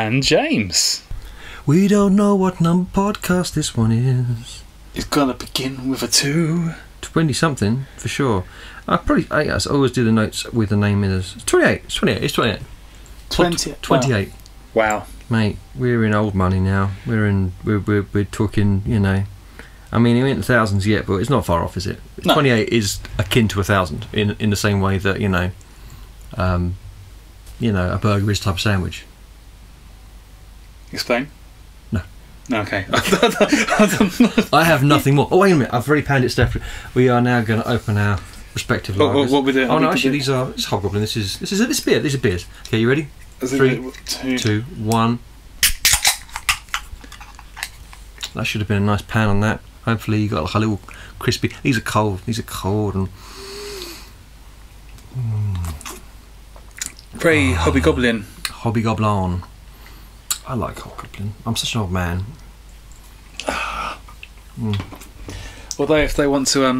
And James. We don't know what number podcast this one is. It's gonna begin with a 2. 20-something, for sure. I always do the notes with the name in as 28. It's 28. It's 28. 28. Wow. Mate, we're in old money now. We're talking, you know. I mean, it ain't thousands yet, but it's not far off, is it? No. 28 is akin to 1,000 in the same way that, a burger is a type of sandwich. Explain. No. Okay. I have nothing more. Oh, wait a minute. I've already panned it separately. We are now going to open our respective lagers. What we doing? Oh, no, actually, it's Hobgoblin. This is beer. These are beers. Okay, you ready? 3, 2, 1. That should have been a nice pan on that. Hopefully you got like a little crispy. These are cold and very hobgoblin. Hobgoblin. I like hobgoblin. I'm such an old man. Although if they want to,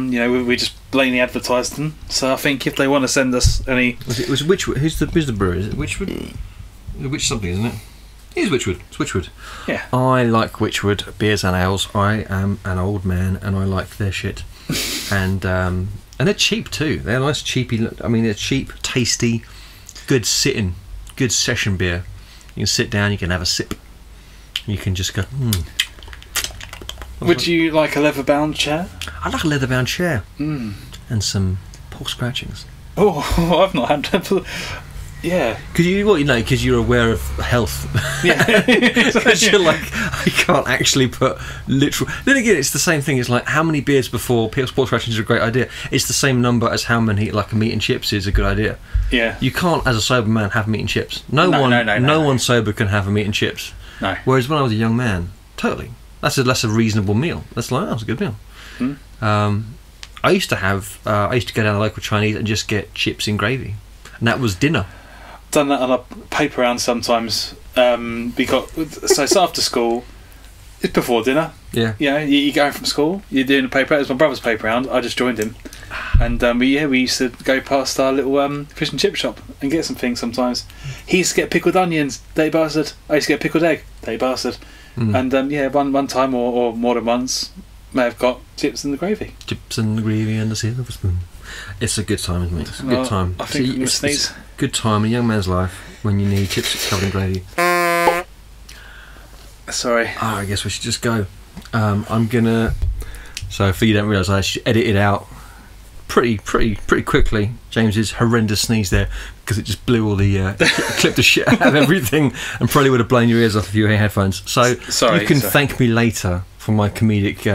we just blatantly advertised them. So I think if they want to send us any, who's the brewer? Is it Witchwood? Witch something, isn't it? It is Witchwood. It's Witchwood. Yeah. I like Witchwood beers and ales. I am an old man and I like their shit. and they're cheap too. They're nice, cheapy. I mean, they're cheap, tasty, good sitting, good session beer. You can sit down. You can have a sip. You can just go. Would you like a leather-bound chair? I'd like a leather-bound chair and some pork scratchings. Oh, I've not had that. Yeah, because you're aware of health. Yeah, because you're like, I can't actually put literal. Then again, it's the same thing. It's like how many beers before pork scratchings is a great idea. It's the same number as how many like a meat and chips is a good idea. Yeah, you can't, as a sober man, have meat and chips. No one sober can have a meat and chips. No. Whereas when I was a young man, totally, that's a reasonable meal. That's a good meal. I used to go down to the local Chinese and just get chips in gravy, and that was dinner. Done that on a paper round sometimes. It's after school. It's before dinner. Yeah. You go home from school. You're doing a paper. It was my brother's paper round. I just joined him, and we used to go past our little fish and chip shop and get some things. Sometimes he used to get pickled onions. They bastard. I used to get pickled egg. They bastard. And one time or more than once, may have got chips and the gravy. Chips and the gravy and the silver spoon. It's a good time, isn't it? It's a good time. I think it's a good time in a young man's life when you need chips covered in gravy. Sorry. Oh, I guess we should just go. I'm gonna. So, if you don't realise, I actually edited out pretty quickly James's horrendous sneeze there because it just blew all the clipped the shit out of everything and probably would have blown your ears off if you had headphones. So you can thank me later for my comedic.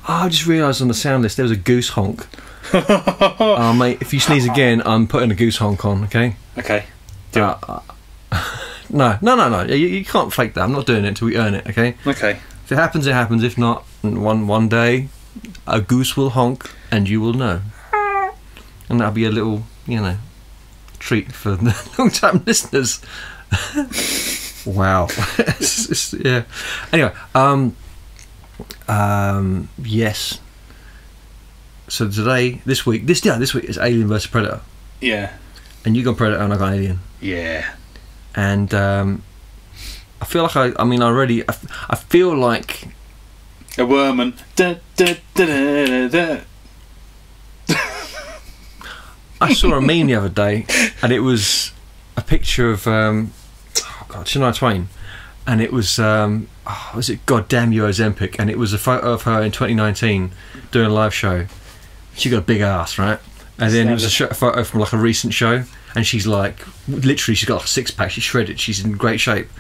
I just realised on the sound list there was a goose honk. Mate, if you sneeze again, I'm putting a goose honk on. Okay. Okay. No. You can't fake that. I'm not doing it until we earn it. Okay. Okay. If it happens, it happens. If not, one day, a goose will honk, and you will know. And that'll be a little, treat for the long-time listeners. Wow. Yeah. Anyway, yes. So this week is Alien vs Predator. Yeah. And you got Predator and I got Alien. Yeah. And I feel like I feel like a worm and I saw a meme the other day, and it was a picture of Shania Twain, and it was was it God Damn You Ozempic, and it was a photo of her in 2019 doing a live show. She got a big ass, right? And then it was a photo from like a recent show, and she's like, literally, she's got like a six-pack, she's shredded, she's in great shape,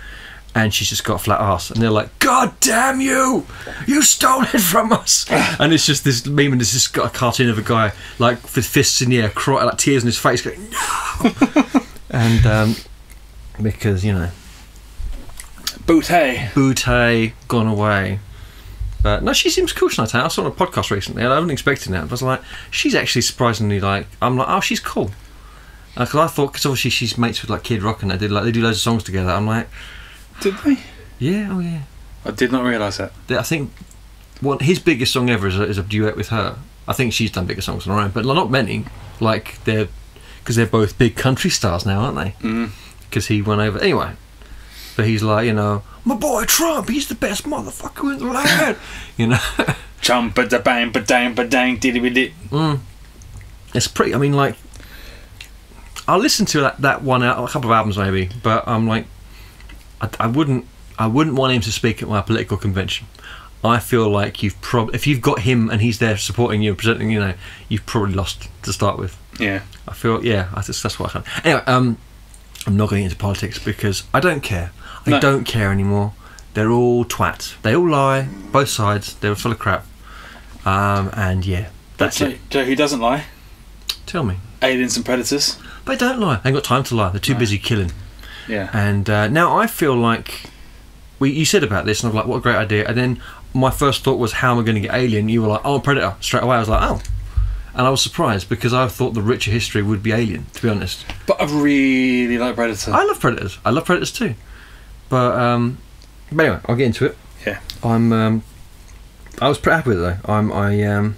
and she's just got a flat ass, and they're like, God damn you! You stole it from us! And it's just this meme, and it's just got a cartoon of a guy like with fists in the air, like tears in his face, going no! And because Bootay gone away. But no, she seems cool tonight. I saw her on a podcast recently, and I wasn't expecting that. But I was like, she's actually surprisingly I'm like, oh, she's cool. Because I thought, because obviously she's mates with like Kid Rock, and they do loads of songs together. I'm like, did they? Yeah, oh yeah. I did not realise that. I think his biggest song ever is a duet with her. I think she's done bigger songs on her own, but not many. Like because they're both big country stars now, aren't they? Because he went over anyway. but he's like, my boy Trump, he's the best motherfucker in the land. Trump, ba-da-bang, ba-dang, ba-dang, diddy-widdy. It's pretty. I mean, like, I'll listen to that one, a couple of albums maybe, but I'm like, I wouldn't want him to speak at my political convention. I feel like if you've got him and he's there supporting you and presenting, you've probably lost to start with. Yeah. I feel, that's what I kind of... Anyway, I'm not going into politics because I don't care. I don't care anymore. They're all twats. They all lie, both sides. They're full of crap. And yeah, that's it. Joe, who doesn't lie? Tell me. Aliens and predators. They don't lie. They ain't got time to lie. They're too busy killing. Yeah. And now I feel like... You said about this and I was like, what a great idea. And then my first thought was, how am I going to get Alien? You were like, oh, Predator. Straight away I was like, oh. And I was surprised because I thought the richer history would be Alien, to be honest. But I really like Predator. I love Predators. I love Predators too. But anyway, I'll get into it. Yeah. I was pretty happy with it though.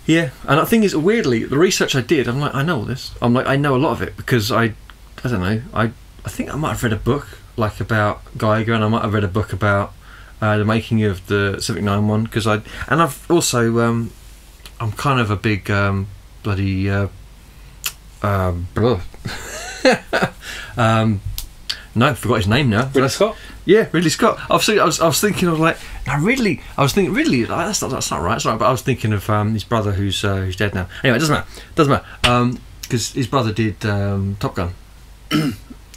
Yeah. And the thing is, weirdly, the research I did, I'm like, I know all this. I'm like, I know a lot of it because I don't know. I think I might have read a book like about Geiger, and I might have read a book about the making of the Civic 9 one because I've also I'm kind of a big bloody no, forgot his name now. Ridley Scott. Yeah, Ridley Scott. I was thinking, Ridley. That's not right. It's not right. But I was thinking of his brother who's dead now. Anyway, it doesn't matter. Because his brother did Top Gun.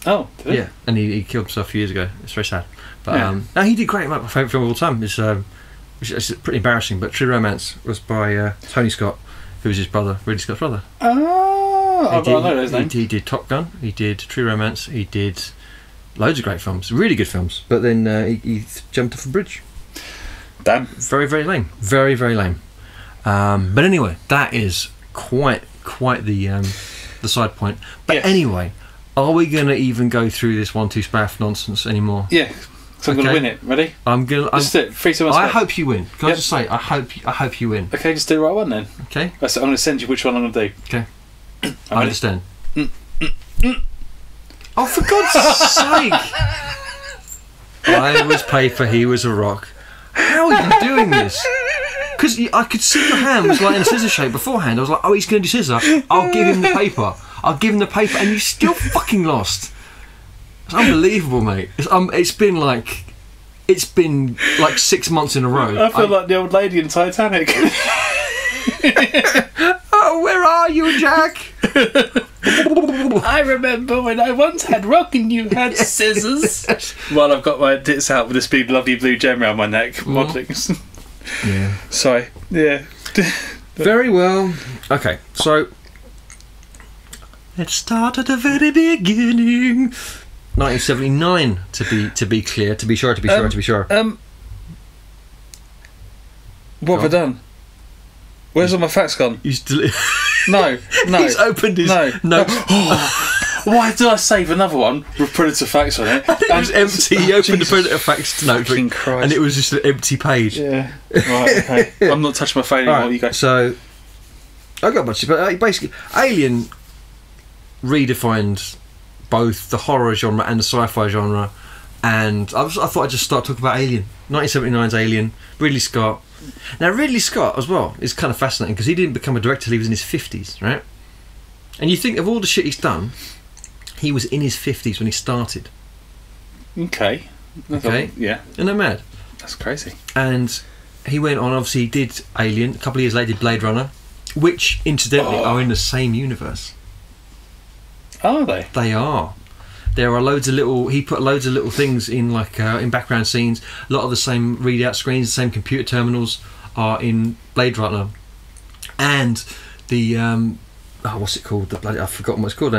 Oh, did he? Yeah, and he killed himself a few years ago. It's very sad. But no, he did great. My favourite film of all time is it's pretty embarrassing, but True Romance was by Tony Scott, who was his brother, Ridley Scott's brother. Oh, I know his name. He did Top Gun. He did True Romance. He did loads of great films, really good films. But then he jumped off a bridge. Damn. Very, very lame. Very, very lame. But anyway, that is quite the side point. But anyway, are we going to even go through this 1-2 spaff nonsense anymore? Yeah. So I'm going to win it. Ready? Just do it. 3, 2, 1. I hope you win. Can I just say, I hope you win. Okay, just do the right one then. Okay. So I'm going to send you which one I'm going to do. Okay. I understand. Oh, for God's sake! I was paper, he was a rock. How are you doing this? Because I could see your hand was like in a scissor shape beforehand. I was like, oh, he's going to do scissor. I'll give him the paper. And you still fucking lost. It's unbelievable, mate. It's been like 6 months in a row. I feel like the old lady in Titanic. Oh, where are you, Jack? I remember when I once had rock and you had scissors. While I've got my tits out with this big lovely blue gem around my neck. Modelling. Yeah. Sorry. Yeah. Very well. Okay, so let's start at the very beginning. 1979, to be clear, to be sure. What have I done? Where's all my facts gone? No. He's opened his notes. Why did I save another one with Predator facts on it? It was empty. He opened the Predator facts notebook, and it was just an empty page. Yeah. Right. Okay. I'm not touching my phone anymore. Right, you go. So I got a bunch, but basically, Alien redefined both the horror genre and the sci-fi genre, and I thought I'd just start talking about Alien. 1979's Alien, Ridley Scott. Now Ridley Scott as well is kind of fascinating because he didn't become a director till he was in his 50s, right? And you think of all the shit he's done, he was in his 50s when he started. Okay. Yeah. Isn't that mad? That's crazy. And he went on, obviously he did Alien, a couple of years later did Blade Runner, which incidentally are in the same universe. Are they? They are. There are loads of little. He put loads of little things in, like in background scenes. A lot of the same readout screens, the same computer terminals are in Blade Runner, and the what's it called? I've forgotten what it's called.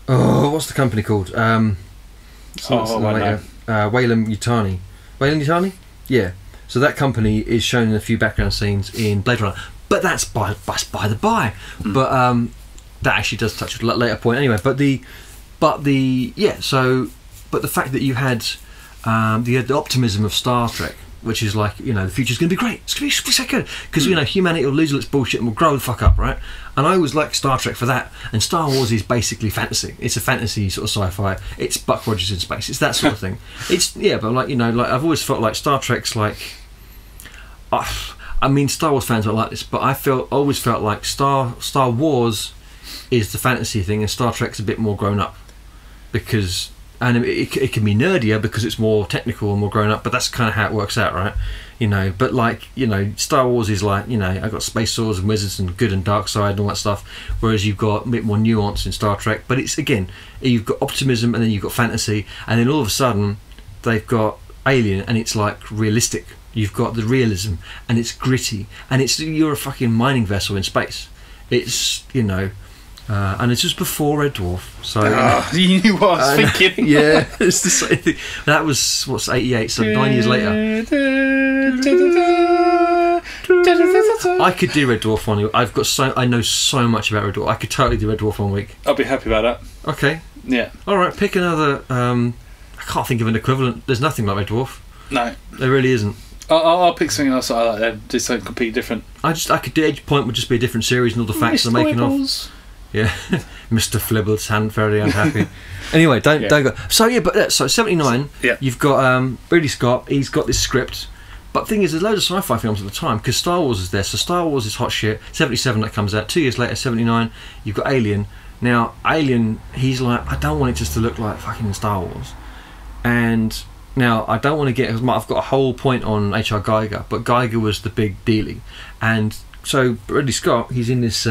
What's the company called? Wayland Yutani. Wayland Yutani? Yeah. So that company is shown in a few background scenes in Blade Runner, but that's by the by. But that actually does touch a later point anyway. But the fact that you had the optimism of Star Trek which is like, the future's going to be great. It's going to be so good because humanity will lose all its bullshit and will grow the fuck up, right? And I always like Star Trek for that. And Star Wars is basically fantasy. It's a fantasy sort of sci-fi. It's Buck Rogers in space. It's that sort of thing. It's but like I've always felt like Star Trek's like. I mean, Star Wars fans are like this, but I always felt like Star Wars is the fantasy thing, and Star Trek's a bit more grown up because. And it can be nerdier because it's more technical and more grown up, but that's kind of how it works out, right? But like, Star Wars is like, I've got space swords and wizards and good and dark side and all that stuff, whereas you've got a bit more nuance in Star Trek. But it's, again, you've got optimism and then you've got fantasy, and then all of a sudden they've got Alien and it's like realistic. You've got the realism and it's gritty and you're a fucking mining vessel in space. It's, and it's just before Red Dwarf, so you knew what I was thinking. Yeah, it's the same thing. That was 88, so 9 years later. I could do Red Dwarf 1 week. I know so much about Red Dwarf. I could totally do Red Dwarf 1 week. I'll be happy about that. Okay. Yeah. All right. Pick another. I can't think of an equivalent. There's nothing like Red Dwarf. No, there really isn't. I'll pick something else that I like. Then do something completely different. I could do Edge Point would just be a different series and all the facts they're making off. Yeah, Mr. Flibbles, very unhappy. Anyway, don't go. So 79. Yeah. You've got Ridley Scott. He's got this script, but the thing is, there's loads of sci-fi films at the time because Star Wars is there. So Star Wars is hot shit. 77 that comes out. 2 years later, 79. You've got Alien. Now Alien, he's like, I don't want it just to look like fucking Star Wars, and now I don't want to get. I've got a whole point on H.R. Geiger, but Geiger was the big dealie, and. So Ridley Scott, he's in this.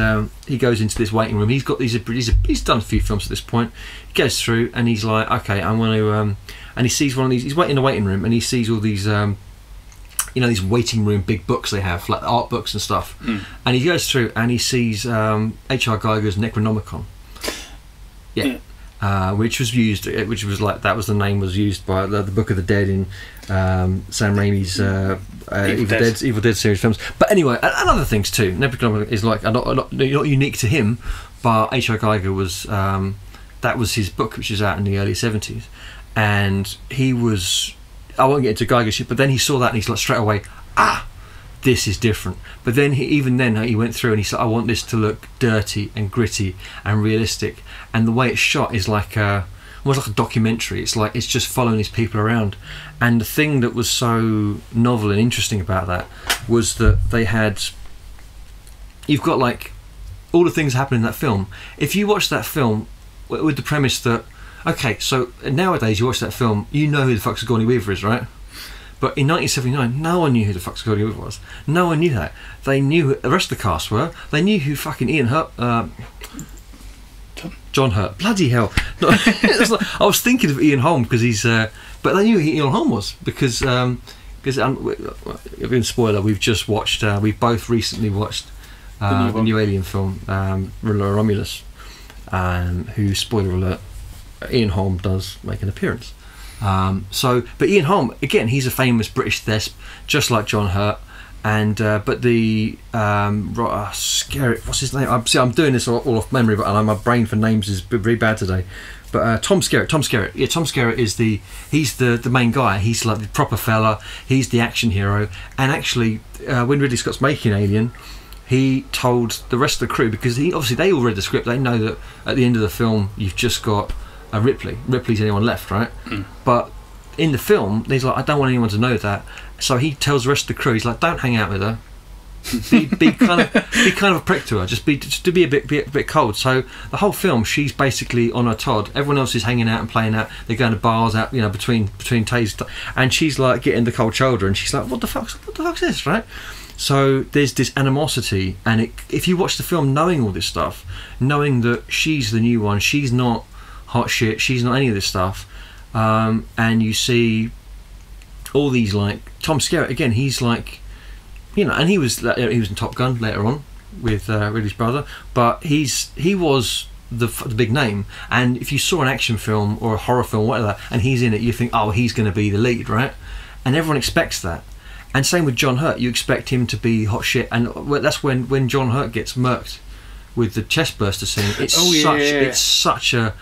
He goes into this waiting room. He's done a few films at this point. He goes through and he's like, okay, I want to. And he sees one of these. He's waiting in the waiting room and he sees all these, these waiting room big books they have, like art books and stuff. And he goes through and he sees H.R. Geiger's Necronomicon. Yeah. Which was used, that was the name was used by the Book of the Dead in Sam Raimi's Evil Dead series films. But anyway, and other things too. Necronomicon is like not unique to him, but H.R. Geiger was that was his book, which is out in the early 70s, and he was. I won't get into Geiger shit, but then he saw that and he's like straight away, this is different. But then he went through and he said, I want this to look dirty and gritty and realistic, and the way it's shot is like almost like a documentary. It's like it's just following these people around. And the thing that was so novel and interesting about that was that you've got like all the things happening in that film. If you watch that film with the premise that, okay, so nowadays you watch that film, you know who the fuck Sigourney Weaver is, right? But in 1979, no one knew who the fuck Sigourney Weaver was. No one knew that. They knew who the rest of the cast were. They knew who fucking Ian Hurt... John Hurt. Bloody hell. I was thinking of Ian Holm because he's... but they knew who Ian Holm was because spoiler, we've just watched... we've both recently watched the new Alien film, Romulus, who, spoiler alert, Ian Holm does make an appearance. But Ian Holm, again, he's a famous British thesp, just like John Hurt, and but the scary, what's his name? I'm doing this all off memory, but my brain for names is very bad today. But Tom Skerritt, yeah, Tom Skerritt is he's the main guy. He's like the proper fella. He's the action hero. And actually, when Ridley Scott's making Alien, he told the rest of the crew, because they all read the script. They know that at the end of the film, you've just got Ripley. Ripley's the only one left, right? But in the film, he's like, I don't want anyone to know that. So he tells the rest of the crew, he's like, don't hang out with her. be kind of a prick to her. Just to be a bit cold. So the whole film, she's basically on her Todd. Everyone else is hanging out and playing out. They're going to bars out, between taste, and she's like getting the cold shoulder, and she's like, what the fuck's this, right? So there's this animosity, and if you watch the film knowing all this stuff, knowing that she's the new one, she's not hot shit, she's not any of this stuff, and you see all these, like Tom Skerritt again, he's like, and he was in Top Gun later on with Ridley's brother, but he was the big name. And if you saw an action film or a horror film, whatever, and he's in it, you think, oh, he's going to be the lead, right? And everyone expects that. And same with John Hurt, you expect him to be hot shit, and that's when John Hurt gets murked with the chestburster scene. It's such a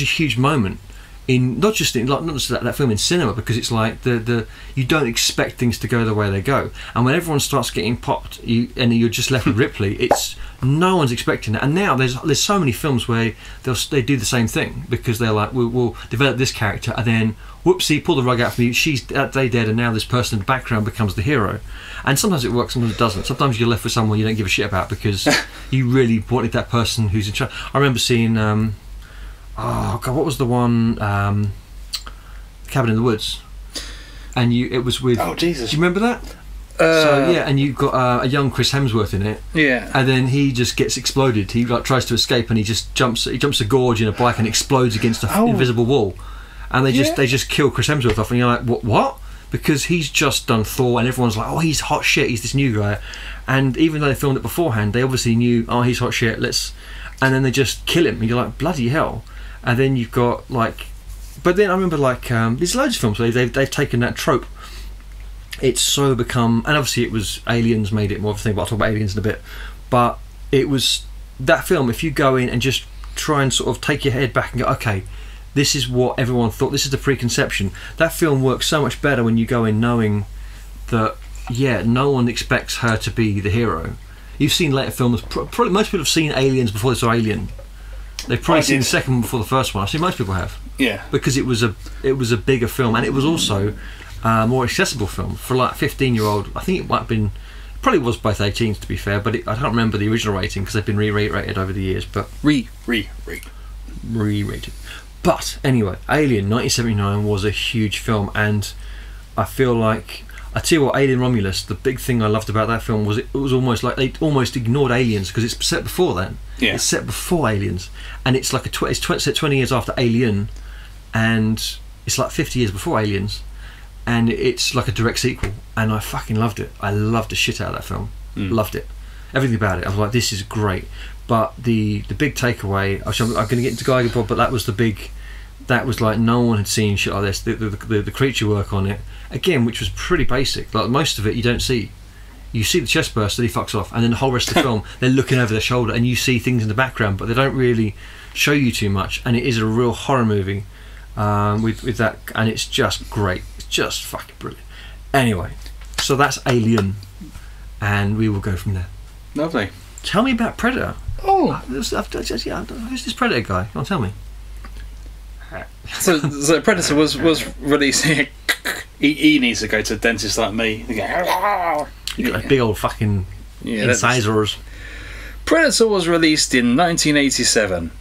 huge moment in not just that film in cinema, because it's like the you don't expect things to go the way they go, and when everyone starts getting popped, and you're just left with Ripley, it's no one's expecting that. And now there's so many films where they do the same thing, because they're like, we'll develop this character, and then whoopsie, pull the rug out from you, they dead, and now this person in the background becomes the hero. And sometimes it works, sometimes it doesn't. Sometimes you're left with someone you don't give a shit about because you really wanted that person who's in charge. I remember seeing oh god, what was the one, Cabin in the Woods, and it was with, oh Jesus, do you remember that? So yeah, and you've got a young Chris Hemsworth in it. Yeah. And then he just gets exploded. He like tries to escape, and he jumps a gorge in a bike and explodes against an invisible wall. And they just kill Chris Hemsworth off, and you're like, what? Because he's just done Thor, and everyone's like, oh, he's hot shit. He's this new guy. And even though they filmed it beforehand, they obviously knew, oh, he's hot shit. And then they just kill him, and you're like, bloody hell. And then you've got like, but then I remember like there's loads of films where they've taken that trope. It's so become, and obviously it was Aliens made it more of a thing, but I'll talk about Aliens in a bit. But it was that film, if you go in and just try and sort of take your head back and go, okay, this is what everyone thought, this is the preconception, that film works so much better when you go in knowing that, yeah, no one expects her to be the hero. You've seen later films, probably most people have seen Aliens before they saw Alien. They've probably seen the second one before the first one. I see most people have. Yeah. Because it was a bigger film, and it was also a more accessible film for like 15-year-old. I think it might have been, probably was both 18s to be fair, but I don't remember the original rating because they've been re-rated over the years. But re-rated. But anyway, Alien 1979 was a huge film, and I feel like, I tell you what, Alien Romulus, the big thing I loved about that film was it was almost like they almost ignored Aliens, because it's set before then. Yeah. It's set before Aliens, and it's like set 20 years after Alien, and it's like 50 years before Aliens, and it's like a direct sequel, and I fucking loved it. I loved the shit out of that film. Loved it, everything about it. I was like, this is great. But the big takeaway, I'm going to get into Geiger Bob, but that was that was like, no one had seen shit like this. The creature work on it, again, which was pretty basic. Like most of it you don't see. You see the chest burst and he fucks off, and then the whole rest of the film they're looking over their shoulder and you see things in the background, but they don't really show you too much, and it is a real horror movie with that, and it's just great. It's just fucking brilliant. Anyway, so that's Alien, and we will go from there. Lovely. Tell me about Predator. Oh, who's this Predator guy? Come on, tell me. So Predator was releasing. He needs to go to a dentist like me. You got like big old fucking incisors. Predator was released in 1987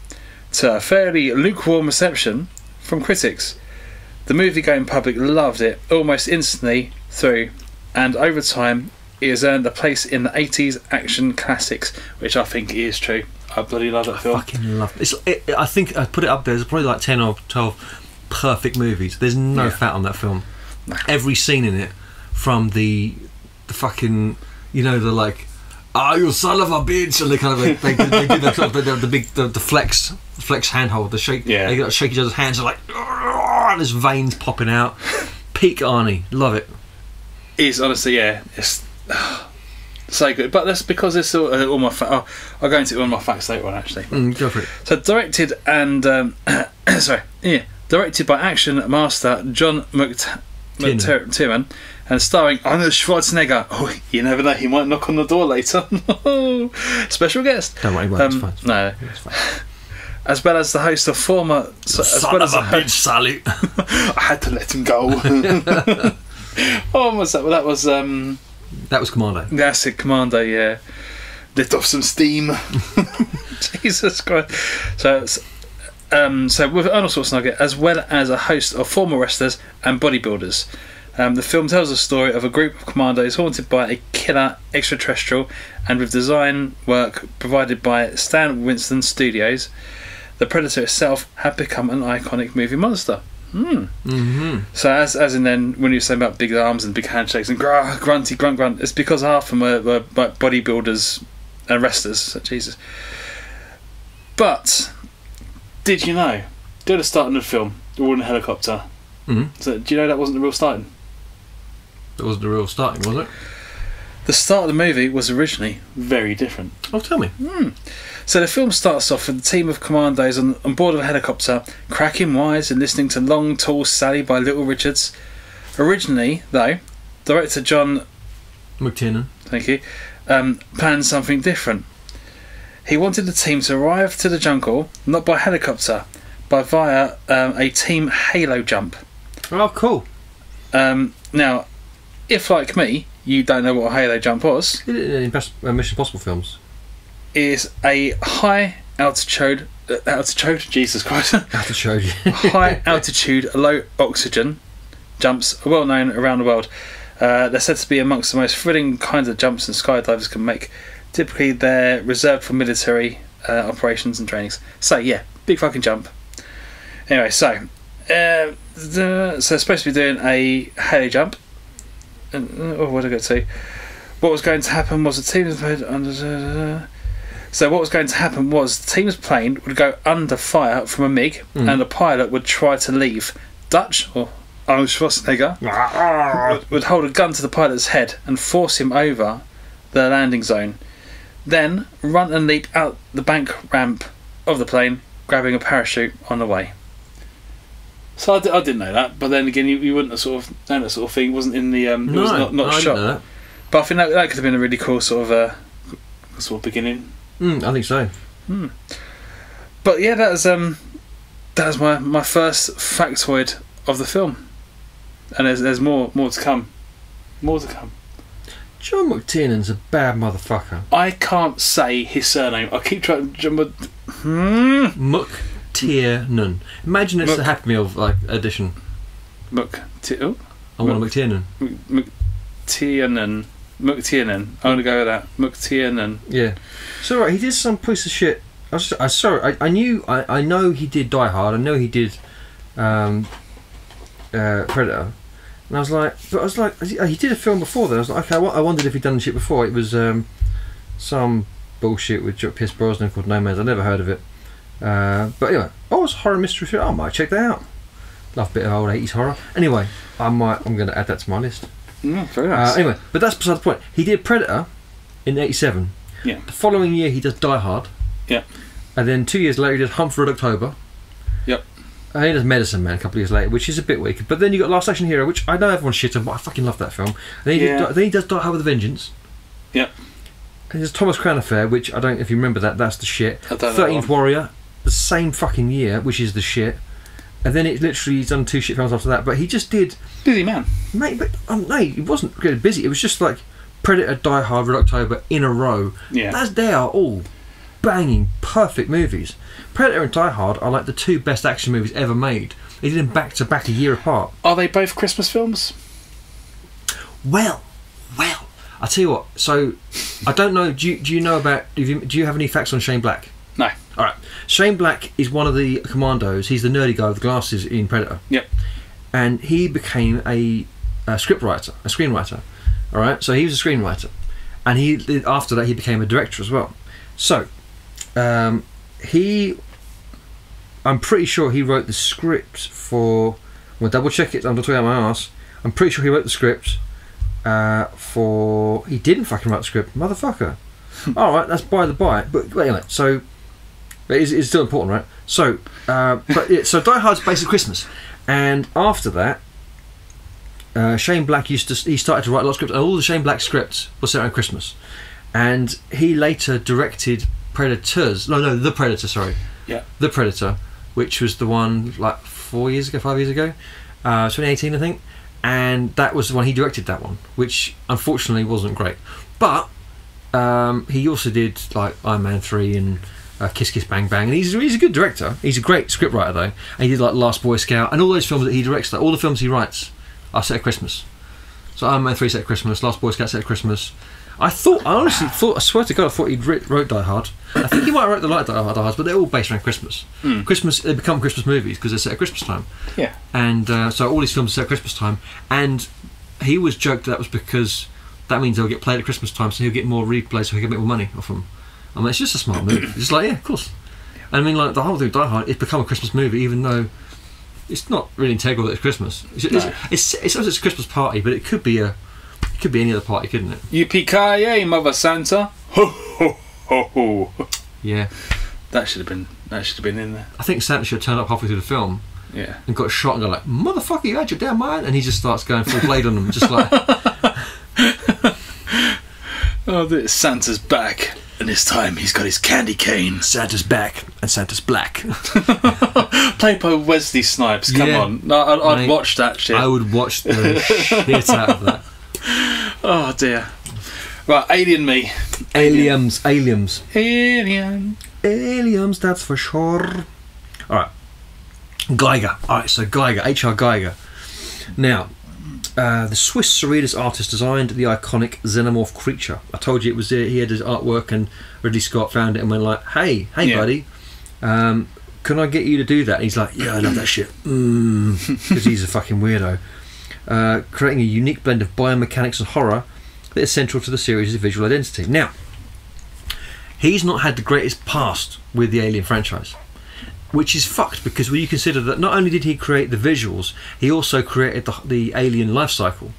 to a fairly lukewarm reception from critics. The movie-going public loved it almost instantly through, and over time it has earned a place in the 80s action classics, which I think is true. I bloody love that film. I fucking love it. I think I put it up there. There's probably like 10 or 12 perfect movies. There's no fat on that film. No. Every scene in it, from the fucking, you know, the like, you son of a bitch, and they kind of like, they do that sort of, the flex handhold, the shake. Yeah. They got shake each other's hands, and like, there's veins popping out. Peak Arnie, love it. It's honestly, it's so good. But that's because it's all my. I'll go into one of my facts later on, actually. Go for it. So directed and directed by action master John McTiernan, and starring Arnold Schwarzenegger. Oh, you never know, he might knock on the door later. Special guest. Don't worry, it's fine. No, it's fine. As well as the host of former, son of a bitch, Sally. I had to let him go. Oh, what's that? Well, that was Commando. That's it, Commando. Yeah, lit off some steam. Jesus Christ. So with Arnold Schwarzenegger, as well as a host of former wrestlers and bodybuilders, the film tells the story of a group of commandos haunted by a killer extraterrestrial, and with design work provided by Stan Winston Studios, the Predator itself had become an iconic movie monster. So as in then, when you were saying about big arms and big handshakes and grunty grunt, it's because half of them were bodybuilders and wrestlers. So, Jesus. But did you know, do the starting of the film, they're all in a helicopter. So do you know that wasn't the real starting? That wasn't the real starting, was it? The start of the movie was originally very different. Oh, tell me. So the film starts off with a team of commandos on board of a helicopter, cracking wires and listening to Long Tall Sally by Little Richards. Originally, though, director John McTiernan. Thank you. Planned something different. He wanted the team to arrive to the jungle not by helicopter, but via a team halo jump. Oh, cool. Now, if like me, you don't know what a halo jump was, In Mission Impossible films. is a high altitude. Jesus Christ. Altitude. High altitude, low oxygen jumps are well known around the world. They're said to be amongst the most thrilling kinds of jumps that skydivers can make. Typically, they're reserved for military operations and trainings. So, yeah, big fucking jump. Anyway, so they're supposed to be doing a halo jump. What did I get to? What was going to happen was the team's So what was going to happen was the team's plane would go under fire from a MiG, and the pilot would try to leave. Dutch, or Arnold Schwarzenegger, would hold a gun to the pilot's head and force him over the landing zone. Then run and leap out the bank ramp of the plane, grabbing a parachute on the way. So I didn't know that, but then again, you wouldn't have sort of known that sort of thing. It wasn't in the it was not I shot. didn't know that. But I think that could have been a really cool sort of beginning. I think so. But yeah, that was my first factoid of the film, and there's more to come. More to come. John McTiernan's a bad motherfucker. I can't say his surname. I keep trying. McTiernan. Imagine it's the Happy Meal edition. I want a McTiernan. McTiernan. I'm gonna go with that. McTiernan. Yeah. So right, he did some piece of shit. I know he did Die Hard. I know he did Predator. And I was like, he did a film before then. I was like, okay, I wondered if he'd done shit before. It was some bullshit with Pierce Brosnan called Nomads. I never heard of it. But anyway, it's a horror mystery film. I might check that out. Love a bit of old 80s horror. Anyway, I'm going to add that to my list. Very nice. Anyway, but that's beside the point. He did Predator in '87. Yeah. The following year, he does Die Hard. Yeah. And then 2 years later, he does Hunt for Red October. Yep. And he does Medicine Man a couple of years later, which is a bit weak. But then you got Last Action Hero, which I know everyone shit on, but I fucking love that film. And then he does Die Hard with a Vengeance. Yep. And there's Thomas Crown Affair, which I don't know if you remember that. That's the shit. 13th Warrior, the same fucking year, which is the shit. And then he's done 2 shit films after that. But he just did... Busy man. Mate, but no, he wasn't really busy. It was just like Predator, Die Hard, Red October in a row. Yeah. They are all banging, perfect movies. Predator and Die Hard are like the 2 best action movies ever made. They did them back to back a year apart. Are they both Christmas films? Well, I'll tell you what. So, I don't know. Do you know about? Do you have any facts on Shane Black? No. All right. Shane Black is one of the commandos. He's the nerdy guy with the glasses in Predator. Yep. And he became a screenwriter. All right. So he was a screenwriter, and after that he became a director as well. So, I'm pretty sure he wrote the script for. I'm gonna double check it. I'm not talking out my arse. I'm pretty sure he wrote the script for. He didn't fucking write the script, motherfucker. All right, that's by the by. But anyway, so it's still important, right? So, so Die Hard's based at Christmas, and after that, Shane Black he started to write a lot of scripts, and all the Shane Black scripts were set around Christmas, and he later directed The Predator, sorry. Yeah. The Predator, which was the one like 5 years ago, 2018 I think, and that was the one he directed, that one, which unfortunately wasn't great. But he also did like Iron Man 3 and Kiss Kiss Bang Bang, and he's a good director. He's a great scriptwriter though, and he did like Last Boy Scout and all those films that he directs. All the films he writes are set at Christmas. So Iron Man 3 set at Christmas, Last Boy Scout set at Christmas. I honestly thought, I swear to God, I thought he wrote Die Hard. I think he might have wrote the light Die Hard, but they're all based around Christmas. Christmas, they become Christmas movies because they're set at Christmas time. Yeah. And so all these films are set at Christmas time, and he was joked that was because that means they'll get played at Christmas time, so he'll get more replays, so he'll get more money off them. I mean, it's just a smart move. It's just like, yeah, of course. Yeah. And I mean, like the whole thing of Die Hard, it's become a Christmas movie, even though it's not really integral that it's Christmas. It's a Christmas party, but it could be a Could be any other party, couldn't it? Yippee-ki-yay, Mother Santa! Ho ho ho ho! Yeah. That should have been in there. I think Santa should have turned up halfway through the film. Yeah. And got shot and go like, motherfucker, you had your damn mind, and he just starts going full blade on them, just like. Oh, Santa's back, and this time he's got his candy cane. Santa's back, and Santa's black. Played by Wesley Snipes. Come on, no, I'd watch that shit. I would watch the shit out of that. Oh dear. Right, Alien me. Aliens. Alien. Aliens, that's for sure. Alright. Geiger. Alright, so Geiger, H.R. Geiger. Now, the Swiss surrealist artist designed the iconic xenomorph creature. I told you it was he had his artwork, and Ridley Scott found it and went like, hey buddy, can I get you to do that? And he's like, yeah, I love that shit. Because he's a fucking weirdo. Creating a unique blend of biomechanics and horror that is central to the series' visual identity. Now, he's not had the greatest past with the Alien franchise, which is fucked, because when you consider that not only did he create the visuals, he also created the Alien life cycle.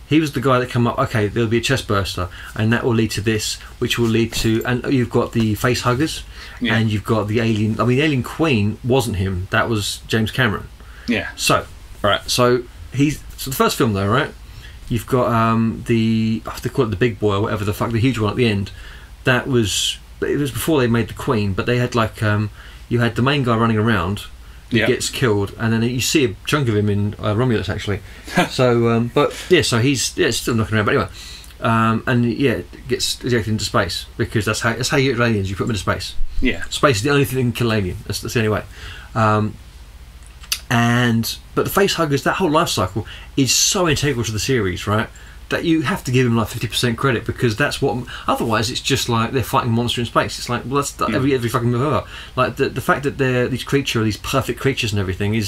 He was the guy that came up, okay, there'll be a chest burster, and that will lead to this, which will lead to, and you've got the face huggers, and you've got the Alien. I mean, the Alien Queen wasn't him; that was James Cameron. Yeah. So, right. So the first film though, right? You've got they call it the big boy or whatever the fuck, the huge one at the end. It was before they made the Queen, but they had like you had the main guy running around. He gets killed, and then you see a chunk of him in Romulus actually. So, but yeah, so he's still knocking around. But anyway, and it gets ejected into space, because that's how you get aliens. You put them into space. Yeah, space is the only thing that can kill alien. That's the only way. But the face huggers, that whole life cycle is so integral to the series, right? That you have to give him like 50% credit, because that's what. Otherwise, it's just like they're fighting a monster in space. It's like, well, that's every fucking movie. Like the fact that they're these perfect creatures and everything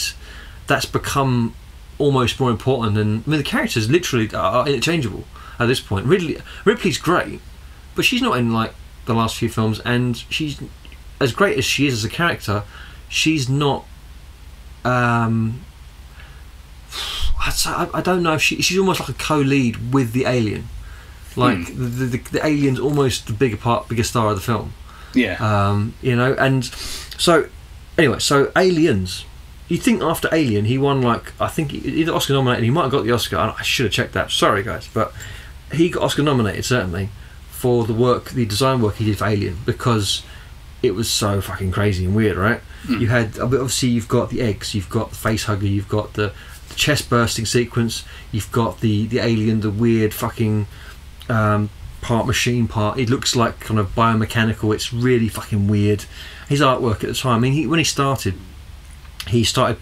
that's become almost more important than. I mean, the characters literally are interchangeable at this point. Ripley's great, but she's not in like the last few films, and she's as great as she is as a character. She's not. I don't know if she's almost like a co-lead with the alien, like the alien's almost the bigger star of the film. And so anyway, so Aliens, you think after Alien he won, like, I think either Oscar nominated, he might have got the Oscar, I should have checked that, sorry guys, but he got Oscar nominated certainly for the design work he did for Alien, because it was so fucking crazy and weird, right? You had, obviously you've got the eggs, you've got the face hugger, you've got the chest bursting sequence, you've got the alien, the weird fucking part machine part. It looks like kind of biomechanical. It's really fucking weird. His artwork at the time, I mean, when he started in his local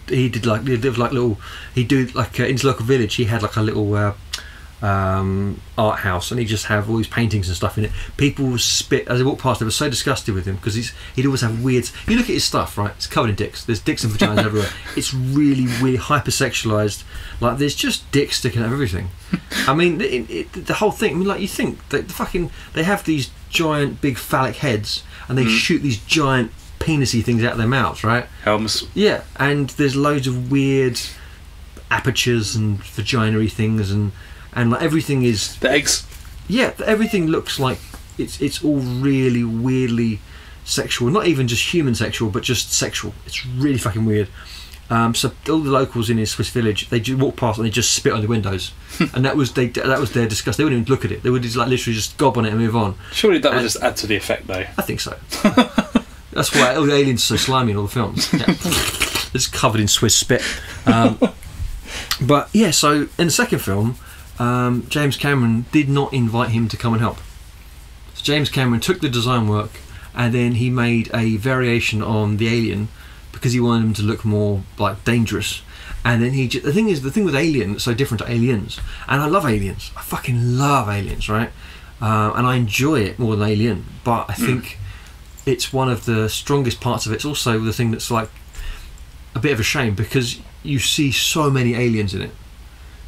village, he had like a little art house, and he'd just have all these paintings and stuff in it. People would spit as they walked past. They were so disgusted with him, because he'd always have weird. You look at his stuff, right? It's covered in dicks. There's dicks and vaginas everywhere. It's really, really hypersexualized. Like, there's just dicks sticking out of everything. I mean, the whole thing. I mean, like, you think they have these giant, big phallic heads, and they shoot these giant penisy things out of their mouths, right? Helms. Yeah, and there's loads of weird apertures and vagina-y things, and like everything is the eggs. Yeah, everything looks like it's all really weirdly sexual. Not even just human sexual, but just sexual. It's really fucking weird. So all the locals in his Swiss village, they walk past and they just spit on the windows, and that was their disgust. They wouldn't even look at it. They would just like literally just gob on it and move on. Surely that would just add to the effect, though. I think so. That's why all the aliens are so slimy in all the films. Yeah. They're just covered in Swiss spit. But yeah, so in the second film, James Cameron did not invite him to come and help. So James Cameron took the design work, and then he made a variation on the alien, because he wanted him to look more like dangerous. And then the thing with Alien that's so different to Aliens, and I love Aliens, I fucking love Aliens, right? And I enjoy it more than Alien, but I think it's one of the strongest parts of it. It's also the thing that's like a bit of a shame, because you see so many aliens in it.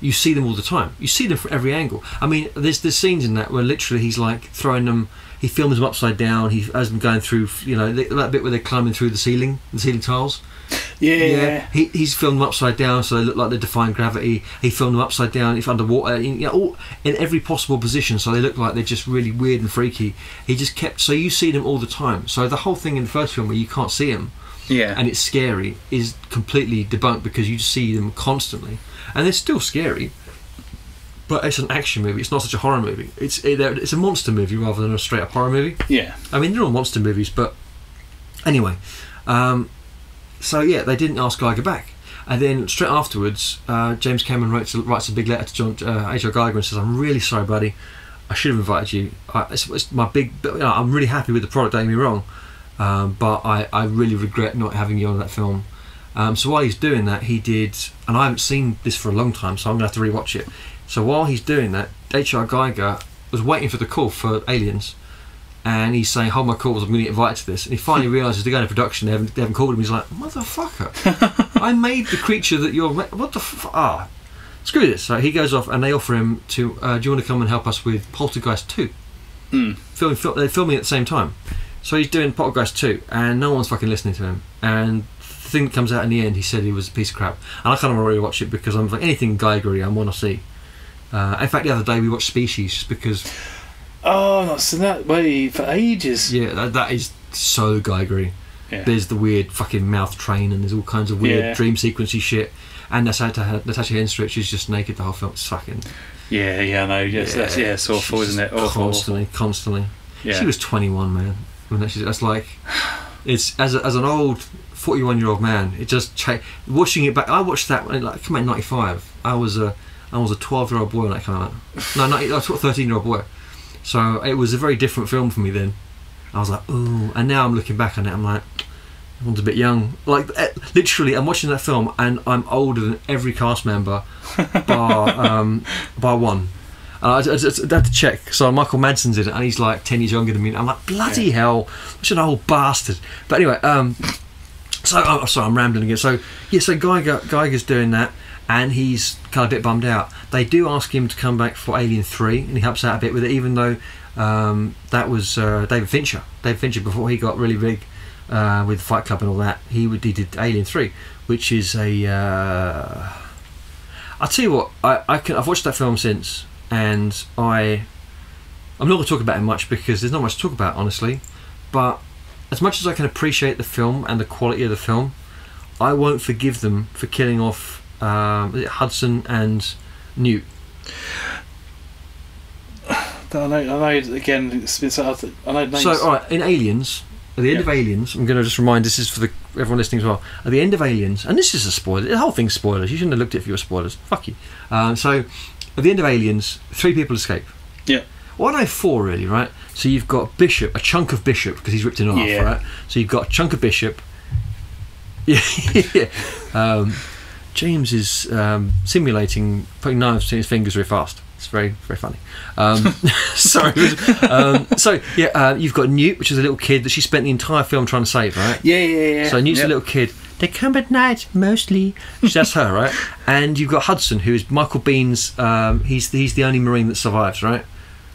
You see them all the time. You see them from every angle. I mean, there's scenes in that where literally he's like throwing them. He films them upside down. He has them going through, that bit where they're climbing through the ceiling tiles. Yeah. He's filmed them upside down, so they look like they're defying gravity. He filmed them upside down, if underwater, all in every possible position, so they look like they're just really weird and freaky. He just kept, so you see them all the time. So the whole thing in the first film where you can't see them, and it's scary, is completely debunked because you just see them constantly, and they're still scary. But it's an action movie. It's not such a horror movie. It's a monster movie rather than a straight up horror movie. Yeah. I mean, they're all monster movies, but anyway. So yeah, they didn't ask Geiger back, and then straight afterwards, James Cameron writes a big letter to H.R. Geiger and says, "I'm really sorry, buddy. I should have invited you. It's my big. I'm really happy with the product. Don't get me wrong, but I really regret not having you on that film." So while he's doing that, he did, and I haven't seen this for a long time, so I'm gonna have to rewatch it. So while he's doing that, H.R. Geiger was waiting for the call for Aliens, and he's saying, "Hold my calls, I'm going to get invited to this." And he finally realises they're going to production. They haven't called him. He's like, "Motherfucker! I made the creature that you're. What the screw this." So he goes off, and they offer him to, "Do you want to come and help us with Poltergeist 2?" They're filming at the same time. So he's doing Poltergeist 2, and no one's fucking listening to him. And the thing that comes out in the end, he said he was a piece of crap. And I kind of want to rewatch it because I'm like, anything Geigery I want to see. In fact, the other day we watched Species just because. Oh, I've not seen that way for ages. Yeah, that is so Geigery. Yeah. There's the weird fucking mouth train, and there's all kinds of weird dream sequencey shit. And Natasha Henstridge is just naked the whole film. It's fucking. Yeah, I know. Yes, it's awful, isn't it? Awful. Constantly. Yeah. She was 21, man. That's like, it's as an old 41-year-old man. It just watching it back. I watched that when it came out in '95. I was a 12-year-old boy when that came out. No, I was a 13-year-old boy. So it was a very different film for me then. I was like, ooh. And now I'm looking back on it, I'm like, I was a bit young. Like, literally, I'm watching that film and I'm older than every cast member bar one. And I had to check. So Michael Madsen's in it and he's like 10 years younger than me. And I'm like, bloody hell, such an old bastard. But anyway, so sorry, I'm rambling again. So Geiger's doing that. And he's kind of a bit bummed out. They do ask him to come back for Alien 3, and he helps out a bit with it, even though that was David Fincher. David Fincher, before he got really big with Fight Club and all that, he did Alien 3, which is a... I'll tell you what, I've watched that film since, and I'm not going to talk about it much because there's not much to talk about, honestly, but as much as I can appreciate the film and the quality of the film, I won't forgive them for killing off Hudson and Newt. I know. Again, it's been so. I know names. So, all right, in Aliens, at the end of Aliens, I'm going to just remind. This is for everyone listening as well. At the end of Aliens, and this is a spoiler. The whole thing's spoilers. You shouldn't have looked at it if you were spoilers. Fuck you. So, at the end of Aliens, 3 people escape. Yeah. Well, I know 4 really, right? So you've got Bishop, a chunk of Bishop, because he's ripped in half, right? So you've got a chunk of Bishop. Yeah. James is simulating putting knives in his fingers very fast. It's very, very funny. Sorry. You've got Newt, which is a little kid that she spent the entire film trying to save, right? Yeah. So Newt's a little kid. They come at night, mostly. That's her, right? And you've got Hudson, who is Michael Bihn's... he's the only Marine that survives, right?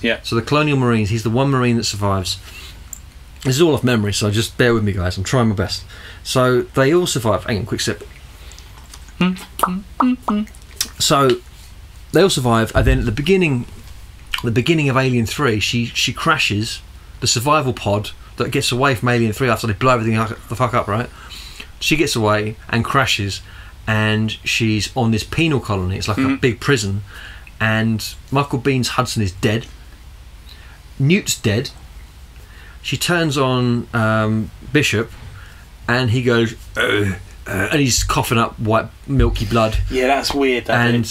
Yeah. So the Colonial Marines, he's the one Marine that survives. This is all off memory, so just bear with me, guys. I'm trying my best. So they all survive. Hang on, quick sip. So they all survive, and then at the beginning of Alien 3, she crashes the survival pod that gets away from Alien 3 after they blow everything the fuck up, right? She gets away and crashes, and she's on this penal colony. It's like a big prison, and Michael Bihn's Hudson is dead. Newt's dead. She turns on Bishop, and he goes, and he's coughing up white milky blood. Yeah, that's weird. And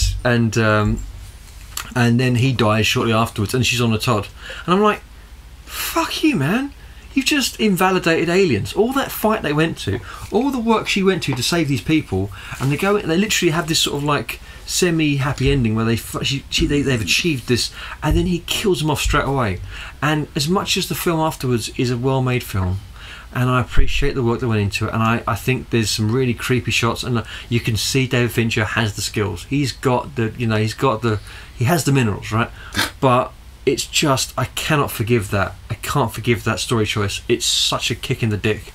then he dies shortly afterwards, and she's on a Todd. And I'm like, fuck you, man. You've just invalidated Aliens. All that fight they went to, all the work she went to save these people, and they literally have this sort of like semi-happy ending where they've achieved this, and then he kills them off straight away. And as much as the film afterwards is a well-made film, and I appreciate the work that went into it, and I think there's some really creepy shots, and you can see David Fincher has the skills. He has the minerals, right? But it's just, I cannot forgive that. I can't forgive that story choice. It's such a kick in the dick.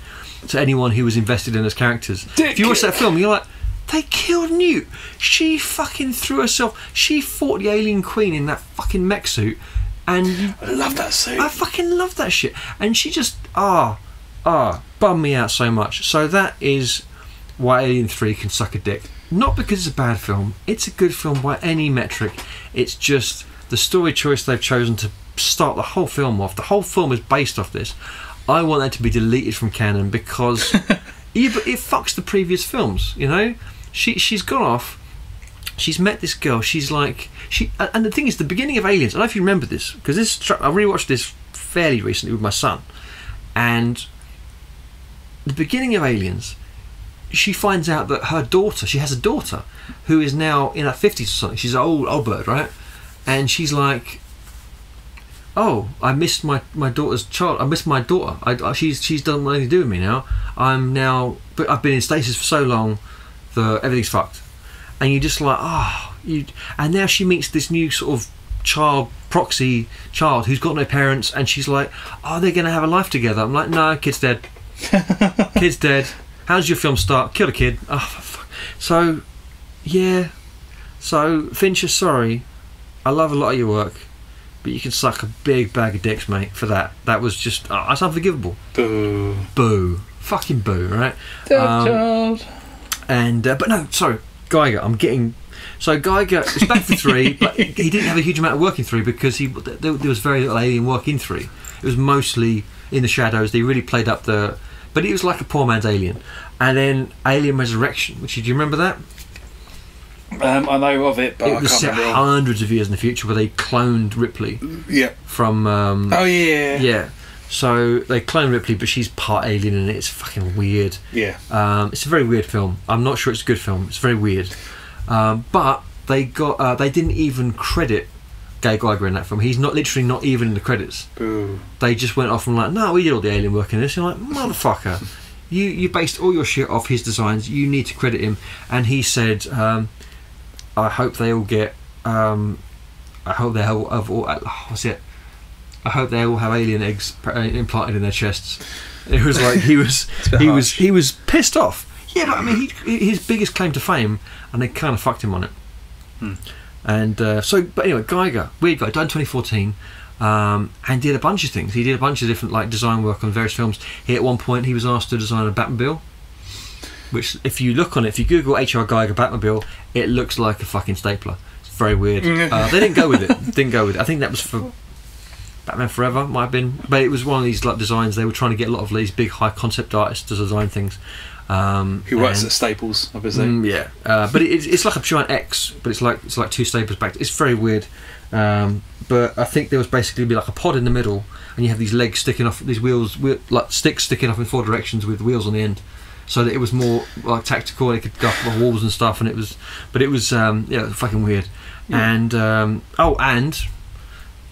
to anyone who was invested in those characters. If you watch that film, you're like, they killed Newt. She fucking threw herself. She fought the alien queen in that fucking mech suit, and I love that suit. I fucking love that shit. And she just bummed me out so much. So that is why Alien 3 can suck a dick. Not because it's a bad film. It's a good film by any metric. It's just the story choice they've chosen to start the whole film off. The whole film is based off this. I want that to be deleted from canon because it fucks the previous films, you know? She's gone off. She's met this girl. She's like and the thing is, the beginning of Aliens. I don't know if you remember this because I rewatched this fairly recently with my son, and the beginning of Aliens, she finds out that she has a daughter who is now in her 50s or something. She's an old bird, right? And she's like, oh, I missed my daughter's child. I missed my daughter. She's done nothing to do with me now. But I've been in stasis for so long that everything's fucked. And you're just like, and now she meets this new sort of proxy child who's got no parents, and she's like, oh, they're going to have a life together. I'm like, no, kid's dead. Kid's dead. How does your film start? Kill a kid. Oh, fuck. So, yeah. So, Fincher, sorry. I love a lot of your work, but you can suck a big bag of dicks, mate, for that. That was just... that's unforgivable. Boo. Boo. Fucking boo, right? Child. But no, sorry. Geiger, I'm getting... So Geiger is back for 3, but he didn't have a huge amount of work in 3 because there was very little alien work in 3. It was mostly in the shadows. They really played up the... But it was like a poor man's Alien. And then Alien Resurrection, do you remember that? I know of it, but it was I set can't remember. Hundreds of years in the future where they cloned Ripley. Yeah. From... oh, yeah. Yeah. So they cloned Ripley, but she's part alien and it's fucking weird. Yeah. It's a very weird film. I'm not sure it's a good film. It's very weird. But they didn't even credit Gay Geiger in that film. He's literally not even in the credits. Boo. They just went off and like, no, we did all the alien work in this. You're like, motherfucker. You based all your shit off his designs. You need to credit him. And he said, I hope they all get. I hope they all have. What's it? I hope they all have alien eggs implanted in their chests. It was like he was pissed off. Yeah, but I mean, his biggest claim to fame, and they kind of fucked him on it. And but anyway, Geiger, weird guy, died in 2014, and did a bunch of things. He did a bunch of different like design work on various films. At one point, he was asked to design a Batmobile, which, if you look on it, if you Google H.R. Geiger Batmobile, it looks like a fucking stapler. It's very weird. They didn't go with it. I think that was for Batman Forever, might have been, but it was one of these like designs. They were trying to get a lot of these big high concept artists to design things. Who works at Staples, obviously. Yeah, but it's like a giant X, but it's like two staples back. It's very weird. But I think there was basically be like a pod in the middle, and you have these legs sticking off, these wheels, like sticks sticking off in 4 directions with wheels on the end, so that it was more like tactical. They could go up walls and stuff, and it was fucking weird. Yeah. And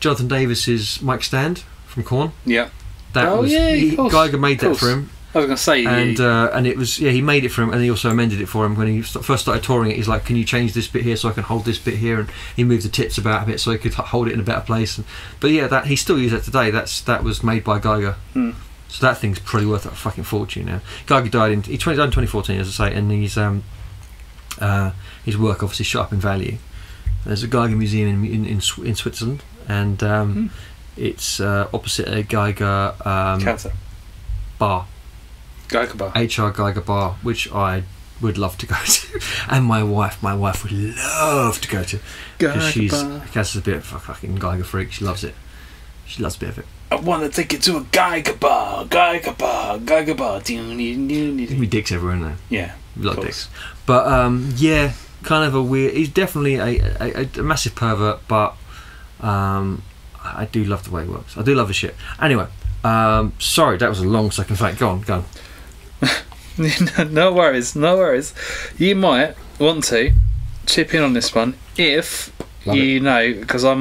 Jonathan Davis's mic stand from Korn. Yeah. Geiger made that for him. I was going to say, and it was he made it for him, and he also amended it for him when he first started touring it. He's like, can you change this bit here so I can hold this bit here, and he moved the tips about a bit so he could hold it in a better place. But yeah, that he still uses it today. That was made by Geiger. So that thing's probably worth a fucking fortune now. Geiger died in 2014, as I say, and his work obviously shot up in value. There's a Geiger museum in Switzerland, and it's opposite a Geiger bar. Geiger bar. HR Geiger bar, which I would love to go to, and my wife would love to go to, because she's a bit of a fucking Geiger freak. She loves it. She loves a bit of it. I want to take it to a Geiger bar. Geiger bar. We dicks everywhere in there. Yeah, a lot of dicks. But yeah, kind of a weird. He's definitely a massive pervert, but I do love the way he works. I do love his shit. Anyway, sorry, that was a long second fact. Go on. No worries. You might want to chip in on this one if because I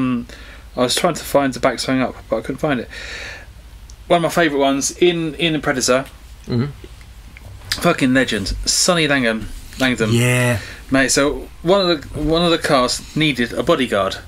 was trying to find to back something up, but I couldn't find it. One of my favourite ones in the Predator. Fucking legend, Sonny Langdon. Yeah, mate. So one of the cast needed a bodyguard.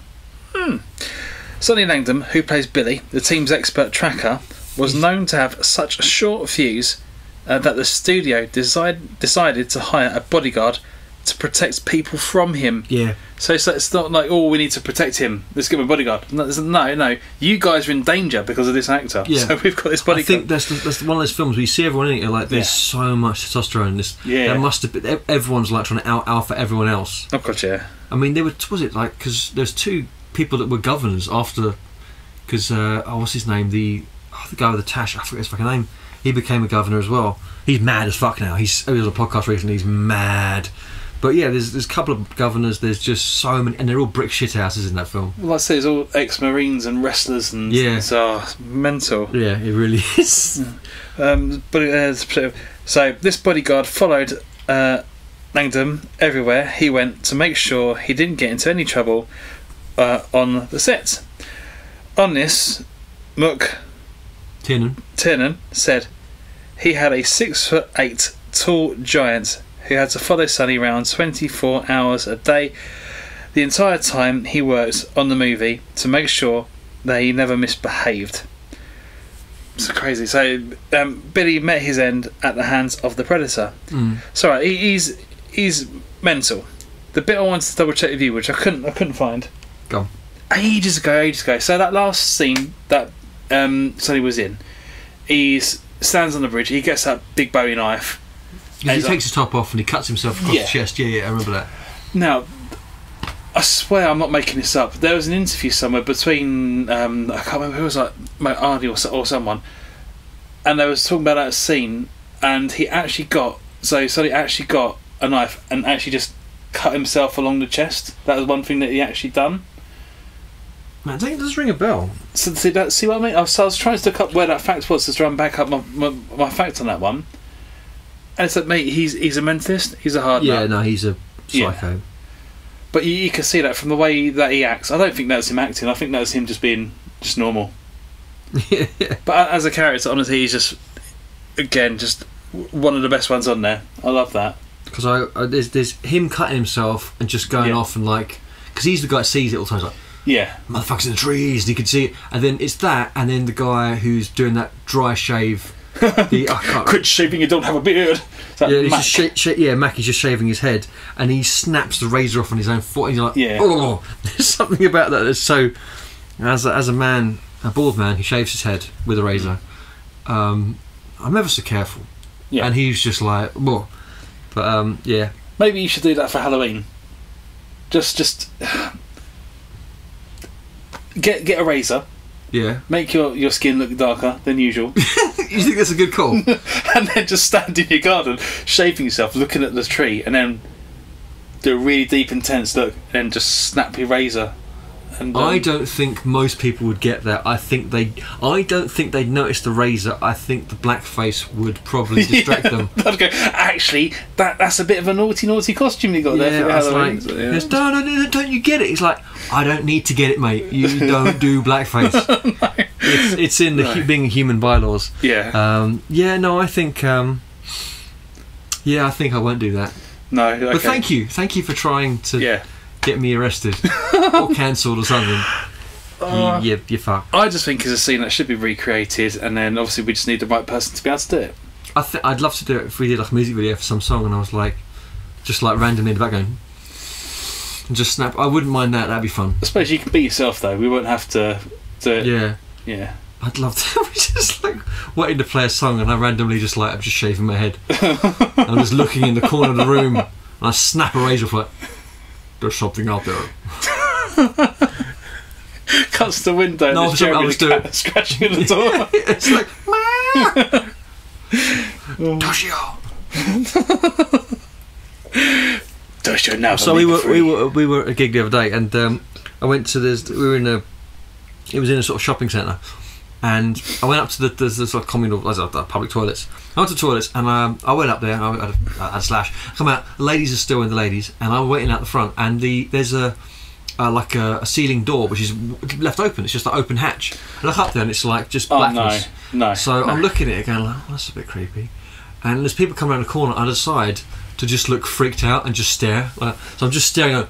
Sonny Langdon, who plays Billy, the team's expert tracker, was known to have such a short fuse that the studio decided to hire a bodyguard to protect people from him. Yeah. So it's not like, oh, we need to protect him, let's give him a bodyguard. No, you guys are in danger because of this actor. Yeah. So we've got this bodyguard. I think that's one of those films where you see everyone in it, you're like, there's so much testosterone. There must have been, everyone's like trying to out-alpha everyone else. Oh god, yeah. I mean, because there's two people that were governors after, because what's his name, the guy with the tash, I forget his fucking name, he became a governor as well. He's mad as fuck now. He was on a podcast recently, he's mad. But yeah, there's a couple of governors, there's just so many, and they're all brick shit houses in that film. Well, like I say, it's all ex-Marines and wrestlers, and it's mental. Yeah, it really is. So this bodyguard followed Langdon everywhere he went to make sure he didn't get into any trouble on the set. On this, Mook Tiernan said he had a 6'8" tall giant who had to follow Sonny around 24 hours a day the entire time he worked on the movie to make sure that he never misbehaved. It's crazy. So Billy met his end at the hands of the Predator. So he's mental. The bit I wanted to double check with you, which I couldn't find. Go on. Ages ago. So that last scene that Sonny was in, he stands on the bridge. He gets that big Bowie knife. He takes his top off and he cuts himself across the chest. Yeah, I remember that. Now, I swear I'm not making this up. There was an interview somewhere between I can't remember who was, like my auntie or someone, and they was talking about that scene, and Sonny actually got a knife and actually just cut himself along the chest. That was one thing that he actually done. Man, I think it does ring a bell. So see what I mean? I was trying to look up where that fact was to try and back up my fact on that one. And it's like, mate, he's a mentalist. He's a hard nut. Yeah, no, he's a psycho. Yeah. But you can see that from the way that he acts. I don't think that's him acting. I think that's him just being just normal. Yeah. But as a character, honestly, he's just one of the best ones on there. I love that. Because there's him cutting himself and just going off and like, because he's the guy that sees it all the time. He's like, motherfuckers in the trees. And you can see it, and then it's that, and then the guy who's doing that dry shave. Quit shaving, you don't have a beard. Mac is just shaving his head, and he snaps the razor off on his own foot. And you're like, oh, there's something about that that's so. As a man, a bald man, who shaves his head with a razor. I'm ever so careful. Yeah. And he's just like, whoa. But maybe you should do that for Halloween. Just get a razor. Yeah. Make your skin look darker than usual. You think that's a good call? And then just stand in your garden, shaving yourself, looking at the tree, and then do a really deep, intense look, and then just snap your razor. And I don't think most people would get that. I don't think they'd notice the razor. I think the blackface would probably distract them. I'd go, actually, that's a bit of a naughty costume you got there for Halloween. Like, don't you get it? It's like, I don't need to get it, mate. You don't do blackface. No. It's in the being human bylaws. Yeah. I think. I think I won't do that. No. Okay. But thank you for trying to get me arrested or cancelled or something. You fuck. I just think it's a scene that should be recreated, and then obviously we just need the right person to be able to do it. I'd love to do it if we did like a music video for some song, and I was like, just like randomly in the background, and just snap. I wouldn't mind that. That'd be fun. I suppose you can be yourself though. We won't have to do it. Yeah. I'd love to. We're just like waiting to play a song, and I randomly just like I'm just shaving my head. I'm just looking in the corner of the room, and I snap a razor for it. There's something out there. Cuts the window. No, there's Jeremy the cat scratching at the door. It's like, Toshio. Toshio now. So we were at a gig the other day, and I went to this. We were in a. It was in a sort of shopping centre, and I went up to the sort of communal, public toilets. I went to the toilets, and I went up there, and I had a slash. I come out, the ladies are still in the ladies, and I'm waiting out the front, and there's a ceiling door which is left open. It's just an open hatch. I look up there, and it's like just blackness. No. So I'm looking at it going like, that's a bit creepy. And there's people coming around the corner. I decide to just look freaked out and just stare. So I'm just staring at.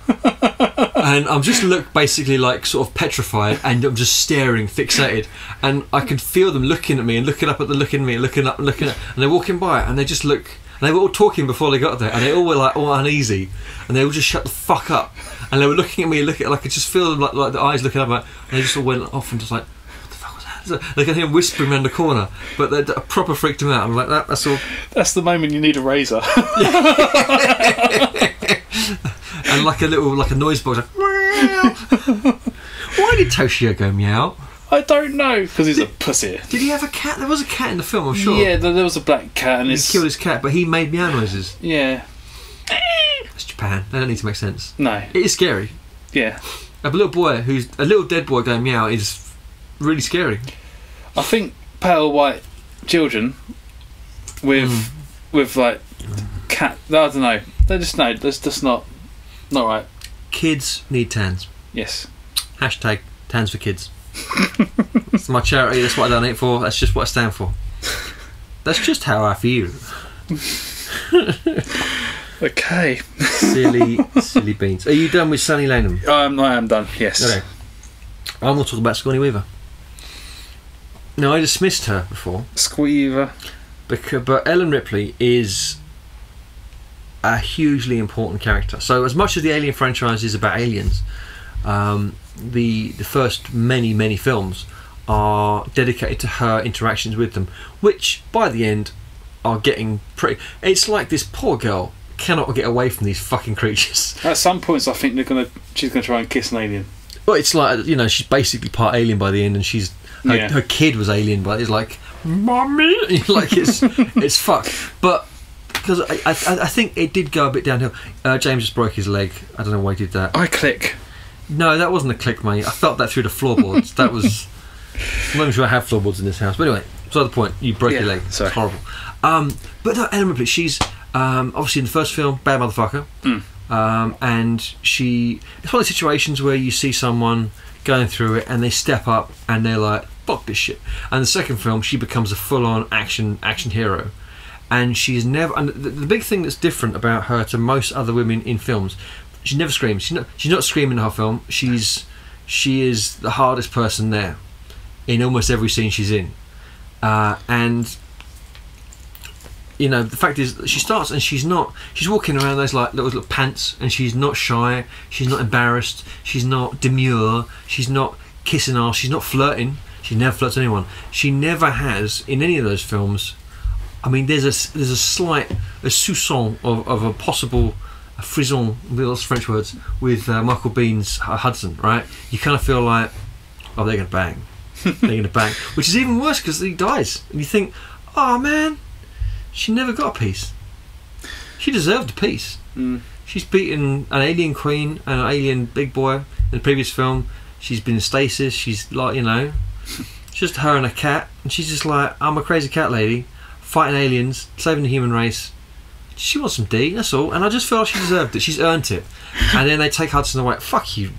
And I'm just basically like sort of petrified, and I'm just staring, fixated, and I can feel them looking at me and looking up at looking at me, looking up and looking at, and they're walking by, and they just look, and they were all talking before they got there, and they all were like all uneasy, and they all just shut the fuck up, and they were looking at me, like I could just feel them like the eyes looking up, and they just all went off and just like, what the fuck was that? So they could hear them whispering around the corner, but they proper freaked them out. I'm like, that's all. That's the moment you need a razor. And like a noise box. Like, why did Toshio go meow? I don't know, because he's a pussy. Did he have a cat? There was a cat in the film, I'm sure. Yeah, there was a black cat, and he killed his cat, but he made meow noises. Yeah. It's Japan. They don't need to make sense. No. It is scary. Yeah. A little dead boy going meow is really scary. I think pale white children with like cat. I don't know. They just know. That's just not right. Kids need tans. Yes. Hashtag tans for kids. It's my charity. That's what I donate for. That's just what I stand for. That's just how I feel. Okay. Silly beans. Are you done with Sunny Lanham? I am done. Yes. Okay. I'm going to talk about Sigourney Weaver. Now, I dismissed her before. Squeever. But Ellen Ripley is a hugely important character. So, as much as the Alien franchise is about aliens, the first many films are dedicated to her interactions with them, which by the end are getting pretty. It's like this poor girl cannot get away from these fucking creatures. At some points, I think she's gonna try and kiss an alien. Well, it's like, you know, she's basically part alien by the end, and her kid was alien, but it's like, mommy, like it's fucked. But because I think it did go a bit downhill. James just broke his leg. I don't know why he did that. I click. No, that wasn't a click, mate. I felt that through the floorboards. That was. I'm not even sure I have floorboards in this house. But anyway, beside the point. You broke your leg. Sorry. It's horrible. But no, Ellen Ripley. She's obviously in the first film, bad motherfucker. And it's one of the situations where you see someone going through it and they step up and they're like, fuck this shit. And the second film, she becomes a full-on action hero. And she's never. And the big thing that's different about her to most other women in films, she never screams. She's not screaming in her film. She is the hardest person there in almost every scene she's in. And you know, the fact is that she starts and she's walking around those like little pants, and she's not shy, she's not embarrassed, she's not demure, she's not kissing ass, she's not flirting. She never flirts with anyone. She never has in any of those films. I mean, there's a slight soupçon of a possible frisson, those French words, with Michael Bean's Hudson, right? You kind of feel like, oh, they're going to bang. They're going to bang. Which is even worse because he dies. And you think, oh man, she never got a piece. She deserved a piece. She's beaten an alien queen and an alien big boy in the previous film. She's been in stasis. She's like, you know, just her and a cat. And she's just like, I'm a crazy cat lady, fighting aliens, saving the human race. She wants some D, that's all. And I just feel like she deserved it. She's earned it. And then they take Hudson away. Fuck you,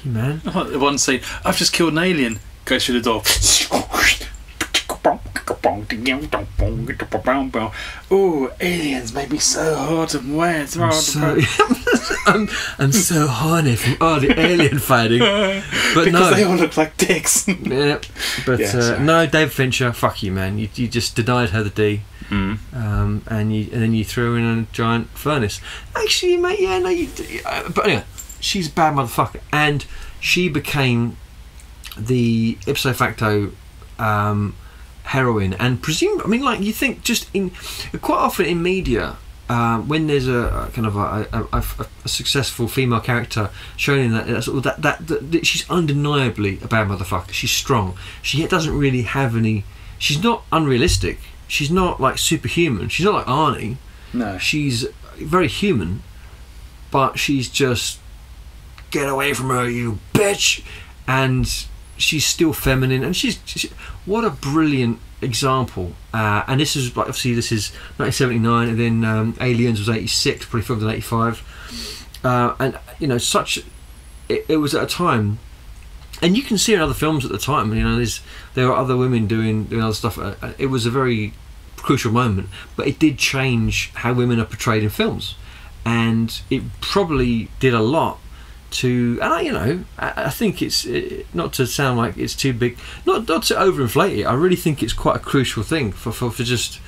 man. One scene, I've just killed an alien. Goes through the door. Oh, aliens may be so hot and wet. I'm so horny from all the alien fighting. But because they all look like dicks. Yeah, but no, David Fincher, fuck you, man. You just denied her the D. And then you threw her in a giant furnace. Actually, mate, yeah, no, you. But anyway, she's a bad motherfucker, and she became the ipso facto heroine, and I mean, like, you think just in quite often in media, when there's a kind of a successful female character shown in that she's undeniably a bad motherfucker. She's strong. She doesn't really have any. She's not unrealistic. She's not like superhuman. She's not like Arnie. No. She's very human, but she's just, get away from her, you bitch. And she's still feminine, and she's what a brilliant example. And this is like, obviously this is 1979, and then Aliens was 86, probably filmed in 85. And you know, it was at a time. And you can see in other films at the time, you know, there are other women doing other stuff. It was a very crucial moment, but it did change how women are portrayed in films, and it probably did a lot to, and I think it's not to sound like it's too big, not to overinflate it. I really think it's quite a crucial thing for just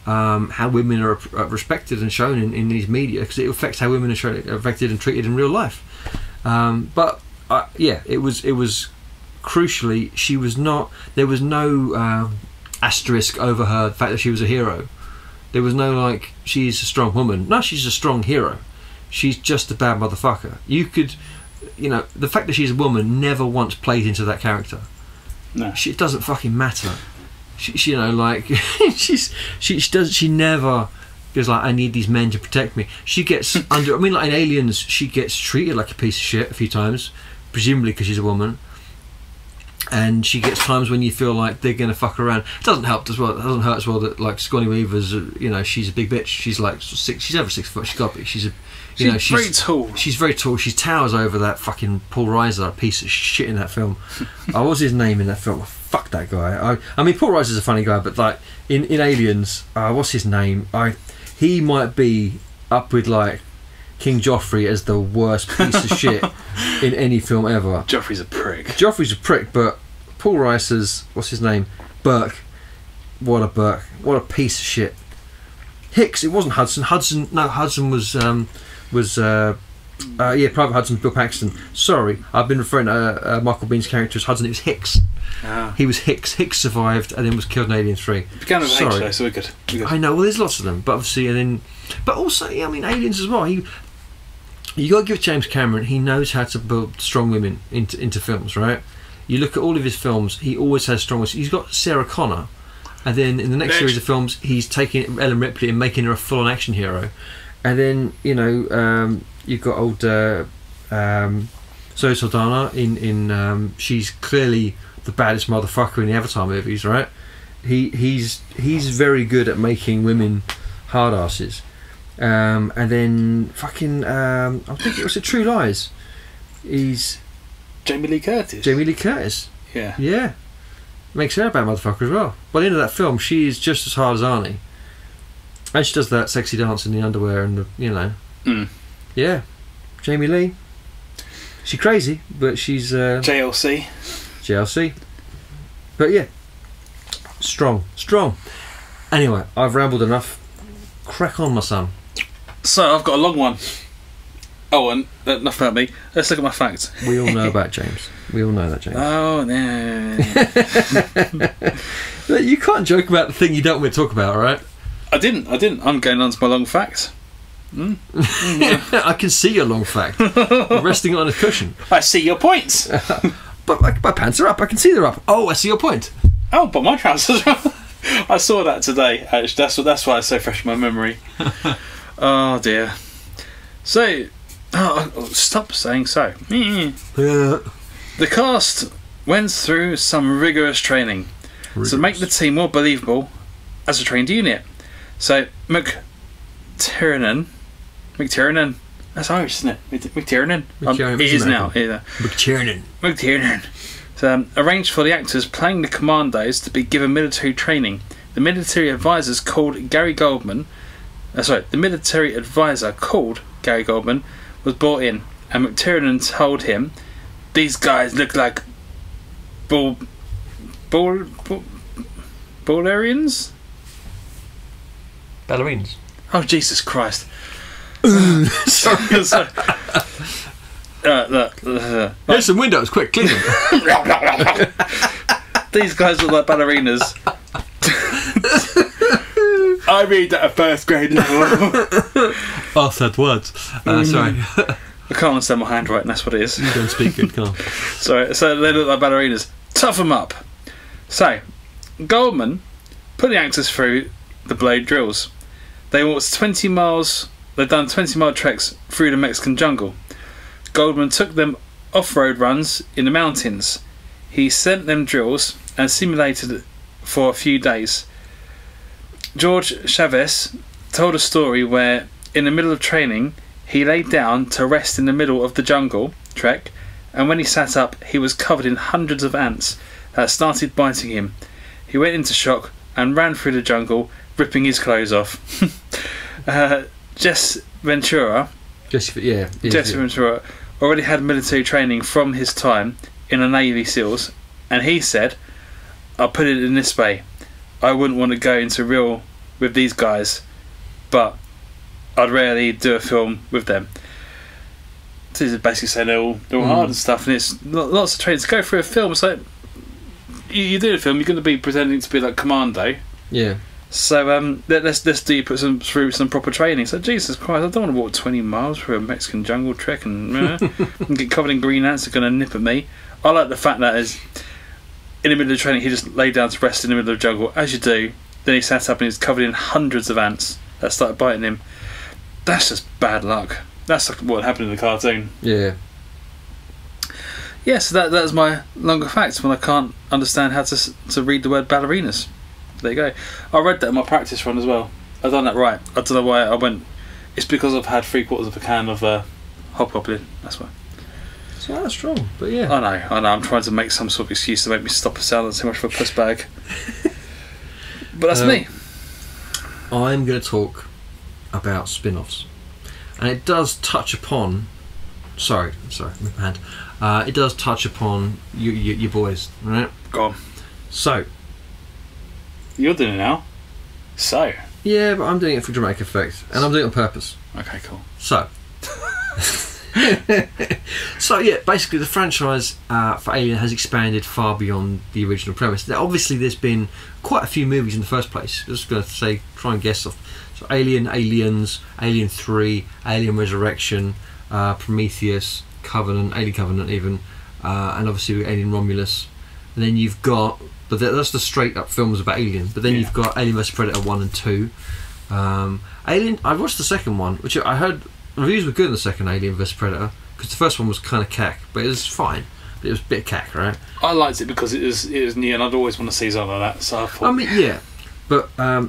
how women are respected and shown in these media, because it affects how women are affected and treated in real life. But it was crucially, she was not. There was no asterisk over her, the fact that she was a hero. There was no like, she's a strong woman. No, she's a strong hero. She's just a bad motherfucker. You could, the fact that she's a woman never once plays into that character. No, it doesn't fucking matter. She like she never goes like, I need these men to protect me. She gets under. I mean, like in Aliens, she gets treated like a piece of shit a few times, presumably because she's a woman. And she gets times when you feel like they're gonna fuck around. It doesn't help as well. It doesn't hurt as well that like Sigourney Weaver's, she's a big bitch. She's like 6. She's over 6 foot. She's got to be. She's very tall. She's very tall. She towers over that fucking Paul Reiser, a piece of shit in that film. What was his name in that film? Fuck that guy. I mean, Paul Reiser's a funny guy, but like in Aliens, what's his name? He might be up with like King Joffrey as the worst piece of shit in any film ever. Joffrey's a prick, but Paul Reiser's, what's his name? Burke. What a piece of shit. Hicks. It wasn't Hudson. Hudson was Private Hudson's Bill Paxton. Sorry, I've been referring to Michael Bean's character as Hudson. It was Hicks. He was Hicks. Hicks survived and then was killed in Alien 3. It began with H though, so we're good. I know. Well, there's lots of them, but obviously, but also, I mean, Aliens as well. You got to give James Cameron. He knows how to build strong women into films, right? You look at all of his films. He always has strong women. He's got Sarah Connor, and then in the next series of films, he's taking Ellen Ripley and making her a full-on action hero. And then you've got old Zoe Saldana in she's clearly the baddest motherfucker in the Avatar movies, right? He's very good at making women hard asses. And then fucking I think it was True Lies. He's Jamie Lee Curtis. Yeah. Makes her a bad motherfucker as well. By the end of that film, she is just as hard as Arnie. And she does that sexy dance in the underwear and Yeah. Jamie Lee. She's crazy, but she's JLC. But yeah. Strong. Anyway, I've rambled enough. Crack on, my son. So I've got a long one. Oh, and enough about me. Let's look at my facts. We all know about James. We all know that, James. Oh no. You can't joke about the thing you don't want to talk about, right? I didn't. I'm going on to my long facts. I can see your long fact. You're resting on a cushion. I see your points. But my pants are up. I can see they're up. Oh, I see your point. Oh, but my trousers are up. I saw that today. Actually, that's why it's so fresh in my memory. Oh dear. So, stop saying so. The cast went through some rigorous training to make the team more believable as a trained unit. So McTiernan, that's Irish, isn't it? McTiernan. It is now. McTiernan. Arranged for the actors playing the commandos to be given military training. The military advisor called Gary Goldman was brought in, and McTiernan told him, "These guys look like ballerians." Ballerines. Oh, Jesus Christ. Sorry. Here's some windows, quick, clean them. These guys look like ballerinas. I read at a first grade level. I said words. Sorry. I can't understand my handwriting, that's what it is. You don't speak good, come on. Sorry, so they look like ballerinas. Tough them up. So, Goldman put the actors through the blade drills. They walked 20 miles. They'd done 20-mile treks through the Mexican jungle. Goldman took them off-road runs in the mountains. He sent them drills and simulated it for a few days. George Chavez told a story where, in the middle of training, he laid down to rest in the middle of the jungle trek, and when he sat up, he was covered in hundreds of ants that started biting him. He went into shock and ran through the jungle, ripping his clothes off. Jesse Ventura already had military training from his time in the Navy SEALs, and he said, I'll put it in this way, I wouldn't want to go into real with these guys, but I'd rarely do a film with them. So he's basically saying they're all hard and stuff, and it's lots of training to go through a film. It's like you do a film, you're going to be pretending to be like Commando. Yeah. So let's do you put through some proper training. So Jesus Christ, I don't want to walk 20 miles through a Mexican jungle trek and, and get covered in green ants that are going to nip at me. I like the fact that is in the middle of training he just lay down to rest in the middle of the jungle, as you do. Then he sat up and he's covered in hundreds of ants that started biting him. That's just bad luck. That's what happened in the cartoon. Yeah. Yeah, so that's my longer facts when I can't understand how to read the word ballerinas. There you go. I read that in my practice run as well. I've done that right. I don't know why I went. It's because I've had 3/4 of a can of hobgoblin. That's why. So that's strong, but yeah. I know. I'm trying to make some sort of excuse to make me stop sounding too much of a puss bag. But that's me. I'm going to talk about spin-offs, and it does touch upon. Sorry, my hand. It does touch upon your boys, right? Go on. So. You're doing it now. So. Yeah, but I'm doing it for dramatic effect, and I'm doing it on purpose. Okay, cool. So. So yeah, basically the franchise for Alien has expanded far beyond the original premise. Now, obviously, there's been quite a few movies in the first place. I was going to say, try and guess off. So Alien, Aliens, Alien 3, Alien Resurrection, Prometheus, Covenant, Alien Covenant even, and obviously Alien Romulus. And then you've got, but that's the straight up films about Alien. But then you've got Alien vs Predator 1 and 2. Alien, I watched the second one, which I heard reviews were good in the second Alien vs Predator, because the first one was kind of cack, but it was fine. But it was a bit cack, right? I liked it because it was new, and I'd always want to see something like that. So I thought, I mean, yeah. But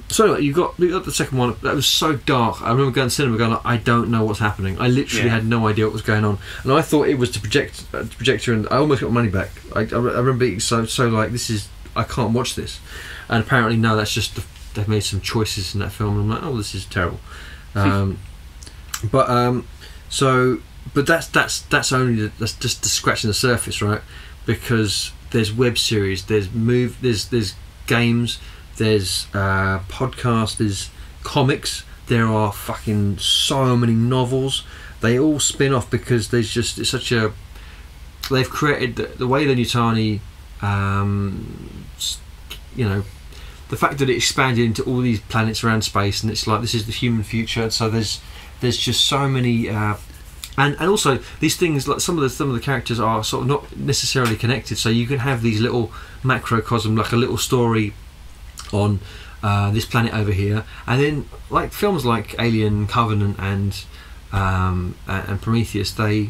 so anyway, you got the second one. That was so dark. I remember going to cinema, going, I don't know what's happening. I literally had no idea what was going on, and I thought it was the projector, and I almost got my money back. I remember being so like, this is, I can't watch this, and apparently no, that's just they've made some choices in that film, and I'm like, oh, this is terrible. But that's only that's just scratching the surface, right? Because there's web series, there's games, there's podcasts, there's comics, there are fucking so many novels. They all spin off because there's just, it's such a, they've created the way the Nutani, you know, the fact that it expanded into all these planets around space, and it's like, this is the human future. So there's just so many, and also these things, like some of the characters are sort of not necessarily connected. So you can have these little macrocosm, like a little story on this planet over here, and then like films like Alien, Covenant, and Prometheus, they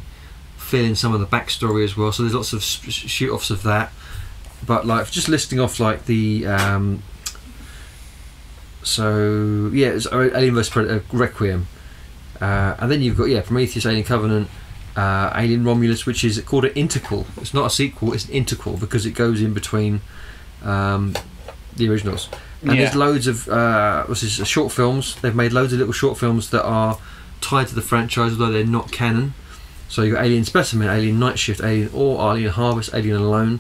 fill in some of the backstory as well. So there's lots of shoot-offs of that. But like just listing off like the so yeah, it's Alien vs Predator Requiem, and then you've got Prometheus, Alien Covenant, Alien Romulus, which is called an interquel. It's not a sequel; it's an interquel because it goes in between the originals. And there's loads of short films. They've made loads of little short films that are tied to the franchise, although they're not canon. So you've got Alien Specimen, Alien Night Shift, Alien Ore, Alien Harvest, Alien Alone.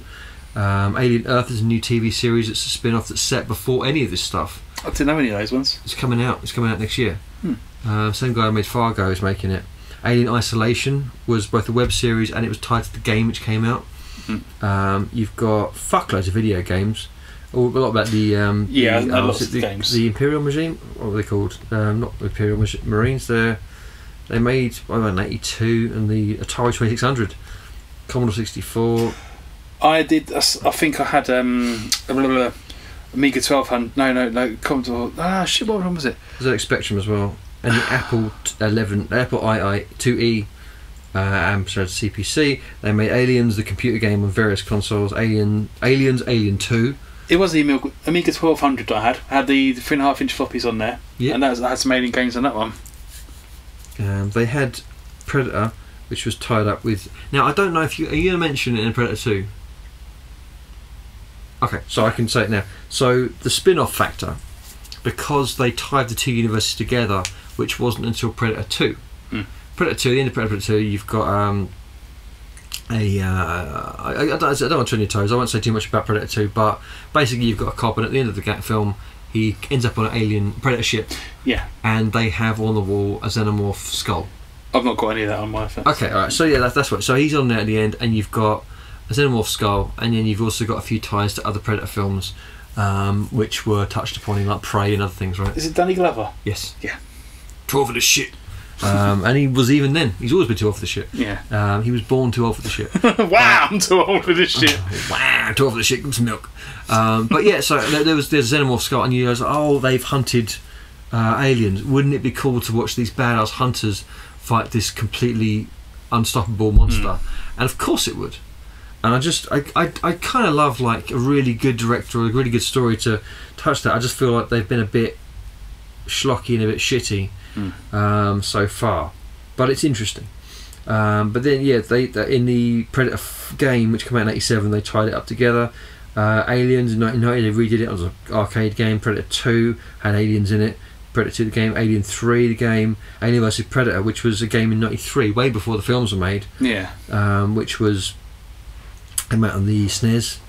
Alien Earth is a new TV series. It's a spin-off that's set before any of this stuff. I didn't know any of those ones. It's coming out next year. Same guy who made Fargo is making it. Alien Isolation was both a web series and it was tied to the game which came out. You've got fuckloads of video games. A lot about the lots of games. The Imperial Regime. What were they called? Not the Imperial Marines. They made in '82 and the Atari 2600, Commodore 64. I think I had Amiga 1200. No, Commodore. Shit, what one was it? ZX Spectrum as well, and the Apple 11, the Apple II 2E, Amstrad CPC. They made Aliens, the computer game on various consoles. Aliens, Alien 2. It was the Amiga 1200 I had. I had the 3.5-inch floppies on there, and I had some Alien games on that one. They had Predator, which was tied up with. Now I don't know if are you going to mention it in Predator 2? Okay, so I can say it now. So the spin-off factor, because they tied the two universes together, which wasn't until Predator 2. Predator 2, the end of Predator 2, you've got I don't want to turn your toes. I won't say too much about Predator 2, but basically you've got a cop, and at the end of the film, he ends up on an alien Predator ship. Yeah. And they have on the wall a xenomorph skull. I've not got any of that on my phone. Okay, all right. So yeah, that's what. So he's on there at the end, and you've got a xenomorph skull, and then you've also got a few ties to other Predator films, which were touched upon in like Prey and other things, right? Is it Danny Glover? Yes. Yeah. Too old for this shit. And he was even then. He's always been too old for the shit. Yeah. He was born too old for the shit. Wow, I'm too old for this shit. Wow, too old for the shit. Give me some milk. But yeah, so there's xenomorph skull, and you guys, oh, they've hunted aliens. Wouldn't it be cool to watch these badass hunters fight this completely unstoppable monster? And of course it would. And I kind of love like a really good director or a really good story to touch that. I just feel like they've been a bit schlocky and a bit shitty so far, but it's interesting. But then yeah, they in the Predator game, which came out in '87, they tied it up together. Aliens in 1990, they redid it as an arcade game. Predator 2 had aliens in it. Predator 2 the game, Alien 3 the game, Alien vs Predator, which was a game in '93, way before the films were made. Yeah. Which was came out on the SNES.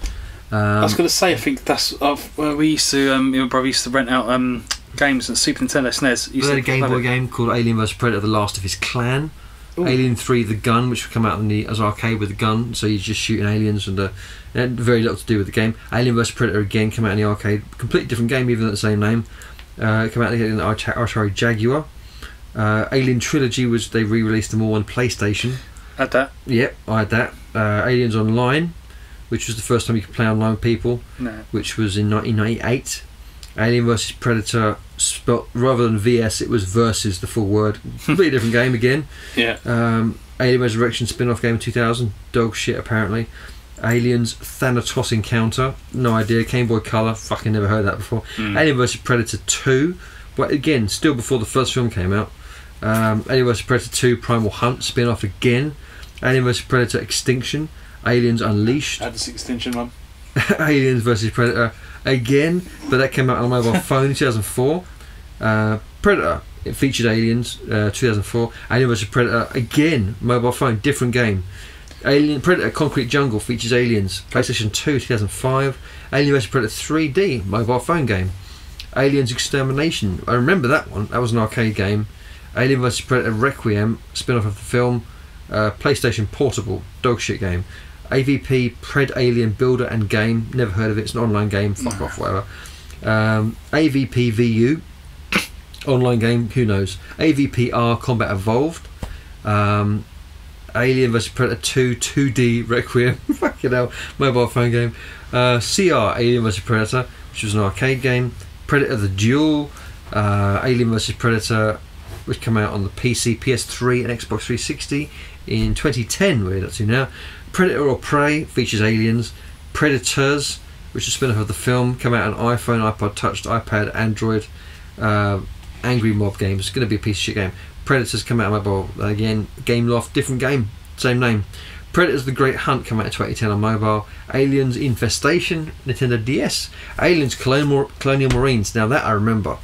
I was going to say, I think that's we used to. My brother used to rent out games at Super Nintendo SNES. We had a Game Boy game called Alien vs Predator: The Last of His Clan. Ooh. Alien 3 The Gun, which would come out as arcade with a gun, so you're just shooting aliens, and it had very little to do with the game. Alien vs Predator again came out in the arcade, completely different game, even though the same name. It came out in the Atari Jaguar. Alien Trilogy they re-released them all on PlayStation. Had that? Yep, I had that. Aliens Online, which was the first time you could play online with people, which was in 1998. Alien vs Predator, spelt rather than VS, it was versus, the full word. Completely different game again. Yeah. Alien Resurrection spin-off game in 2000, dog shit apparently. Aliens Thanatos Encounter, no idea. Game Boy Color, fucking never heard that before. Alien vs Predator 2, but again, still before the first film came out. Alien vs Predator 2 Primal Hunt spin-off again. Alien vs Predator Extinction. Aliens Unleashed. Had this Extinction one. Aliens vs Predator again, but that came out on a mobile phone in 2004. Predator, it featured aliens, 2004. Alien vs Predator again, mobile phone, different game. Alien Predator Concrete Jungle features aliens, PlayStation 2 2005. Alien vs Predator 3D, mobile phone game. Aliens Extermination, I remember that one, that was an arcade game. Alien vs Predator Requiem, spin-off of the film, PlayStation Portable, dog shit game. AVP Pred Alien Builder and Game, never heard of it, it's an online game, fuck off, whatever. AVP VU, online game, who knows. AVPR Combat Evolved. Alien vs Predator 2 2D Requiem, fucking hell, mobile phone game. CR Alien vs Predator, which was an arcade game. Predator the Duel, Alien vs Predator, which came out on the PC, PS3 and Xbox 360 in 2010, we're up to now. Predator or Prey features aliens. Predators, which is a spin-off of the film, come out on iPhone, iPod Touch, iPad, Android. Angry Mob games, it's going to be a piece of shit game. Predators come out on mobile again. Game Loft, different game, same name. Predators The Great Hunt come out in 2010 on mobile. Aliens Infestation, Nintendo DS. Aliens Colonial Marines, now that I remember.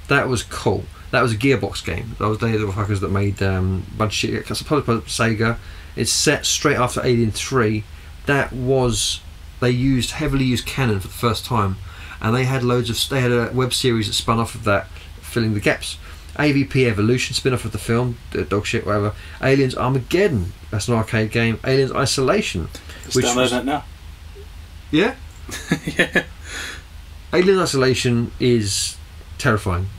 That was cool. That was a Gearbox game. Those were the fuckers that made a bunch of shit. I suppose by Sega. It's set straight after Alien 3. They heavily used Canon for the first time, and they had a web series that spun off of that, filling the gaps. AVP Evolution, spin-off of the film, dog shit, whatever. Aliens Armageddon, that's an arcade game. Aliens Isolation. Let's download that now. Yeah? Yeah. Aliens Isolation is terrifying.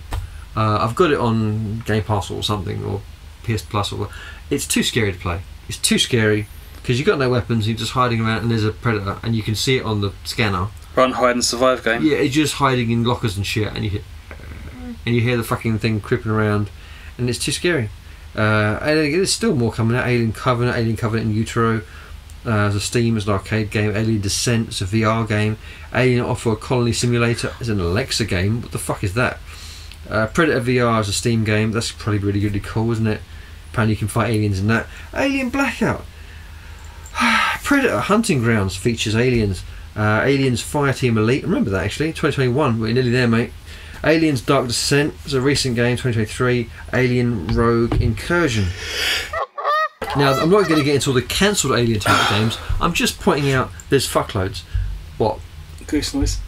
I've got it on Game Pass or something, or PS Plus, or it's too scary to play. It's too scary because you've got no weapons, you're just hiding around, and there's a predator, and you can see it on the scanner. Run, hide, and survive game. Yeah, it's just hiding in lockers and shit, and you hear the fucking thing creeping around, and it's too scary. And there's still more coming out. Alien Covenant in Utero, as a Steam, as an arcade game. Alien Descent, it's a VR game. Alien Off-World Colony Simulator is an Alexa game. What the fuck is that? Predator VR is a Steam game. That's probably really cool, isn't it? Apparently you can fight aliens in that. Alien Blackout. Predator Hunting Grounds features aliens. Aliens Fireteam Elite. Remember that actually. 2021. We're nearly there, mate. Aliens Dark Descent is a recent game. 2023. Alien Rogue Incursion. Now, I'm not going to get into all the cancelled Alien type games. I'm just pointing out there's fuckloads. What? Goose noise.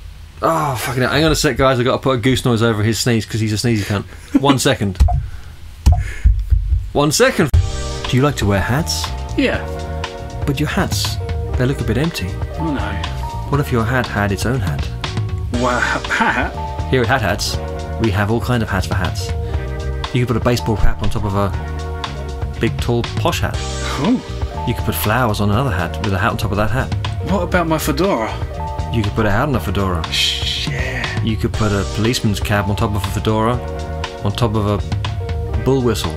Oh, fucking hell. Hang on a sec, guys. I've got to put a goose noise over his sneeze because he's a sneezy cunt. 1 second. 1 second. Do you like to wear hats? Yeah. But your hats, they look a bit empty. Oh no. What if your hat had its own hat? Wow. Hat? Here at Hat Hats, we have all kinds of hats for hats. You could put a baseball cap on top of a big, tall, posh hat. Ooh. You could put flowers on another hat with a hat on top of that hat. What about my fedora? You could put a hat on a fedora. Yeah. You could put a policeman's cap on top of a fedora, on top of a bull whistle.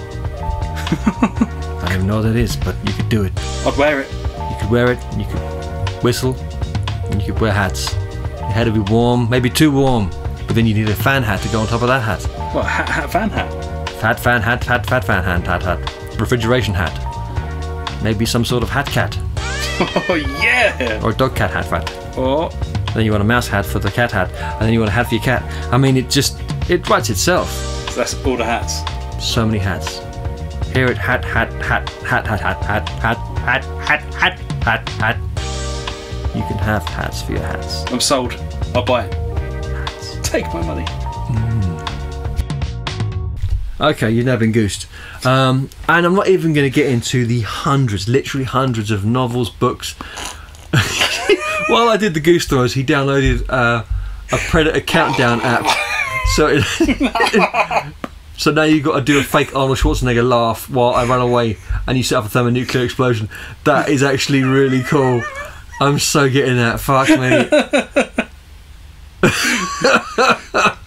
I don't even know what that is, but you could do it. I'd wear it. You could wear it, you could whistle, and you could wear hats. Your head would be warm, maybe too warm, but then you need a fan hat to go on top of that hat. What, hat, fan hat? Fat fan hat, fat fan hat. Refrigeration hat. Maybe some sort of hat cat. Oh, yeah! Or a dog cat hat fat. Or... Then you want a mouse hat for the cat hat, and then you want a hat for your cat. I mean, it writes itself. So that's all the hats. So many hats. Here at hat. You can have hats for your hats. I'm sold. I'll buy it. Hats. Take my money. Okay, you've now been goosed. And I'm not even going to get into the literally hundreds of novels, books. While I did the goose noise, he downloaded a Predator countdown app. So now you've got to do a fake Arnold Schwarzenegger laugh while I run away and you set up a thermonuclear explosion. That is actually really cool. I'm so getting that. Fuck me.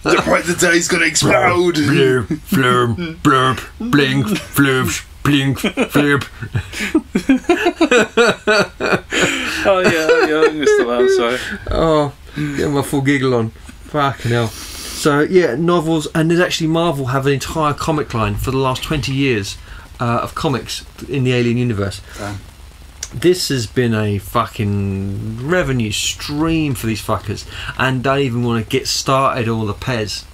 The Predator's gonna explode. Blurb, flurb, blurb, blink, flurb, blink, flurb. Oh yeah, I missed the laugh, sorry. Oh, getting my full giggle on. Fucking hell. So yeah, novels, and there's actually Marvel have an entire comic line for the last 20 years of comics in the Alien universe. Damn. This has been a fucking revenue stream for these fuckers, and don't even want to get started all the Pez.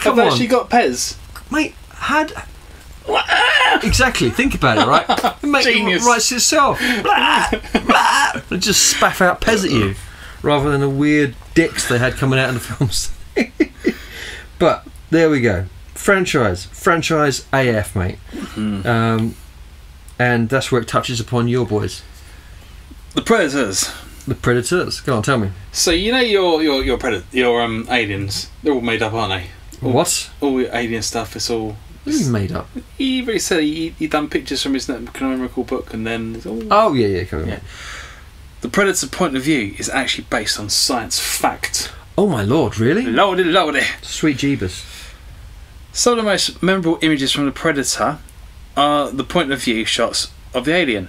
Have they actually got Pez? Mate, exactly, think about it, right? Genius. It writes itself. It just spaff out Pez at you, rather than the weird dicks they had coming out in the films. But there we go. Franchise AF, mate. And that's where it touches upon your boys. The Predators. The Predators. Go on, tell me. So you know your aliens, they're all made up, aren't they? What? All your alien stuff, it's all... What do you mean made up? He really said he done pictures from his canonical book and then... It's all... Oh, yeah, come on. Yeah. The Predator point of view is actually based on science fact. Oh my lord, really? Lordy. Sweet jeebus. Some of the most memorable images from the Predator are the point of view shots of the alien.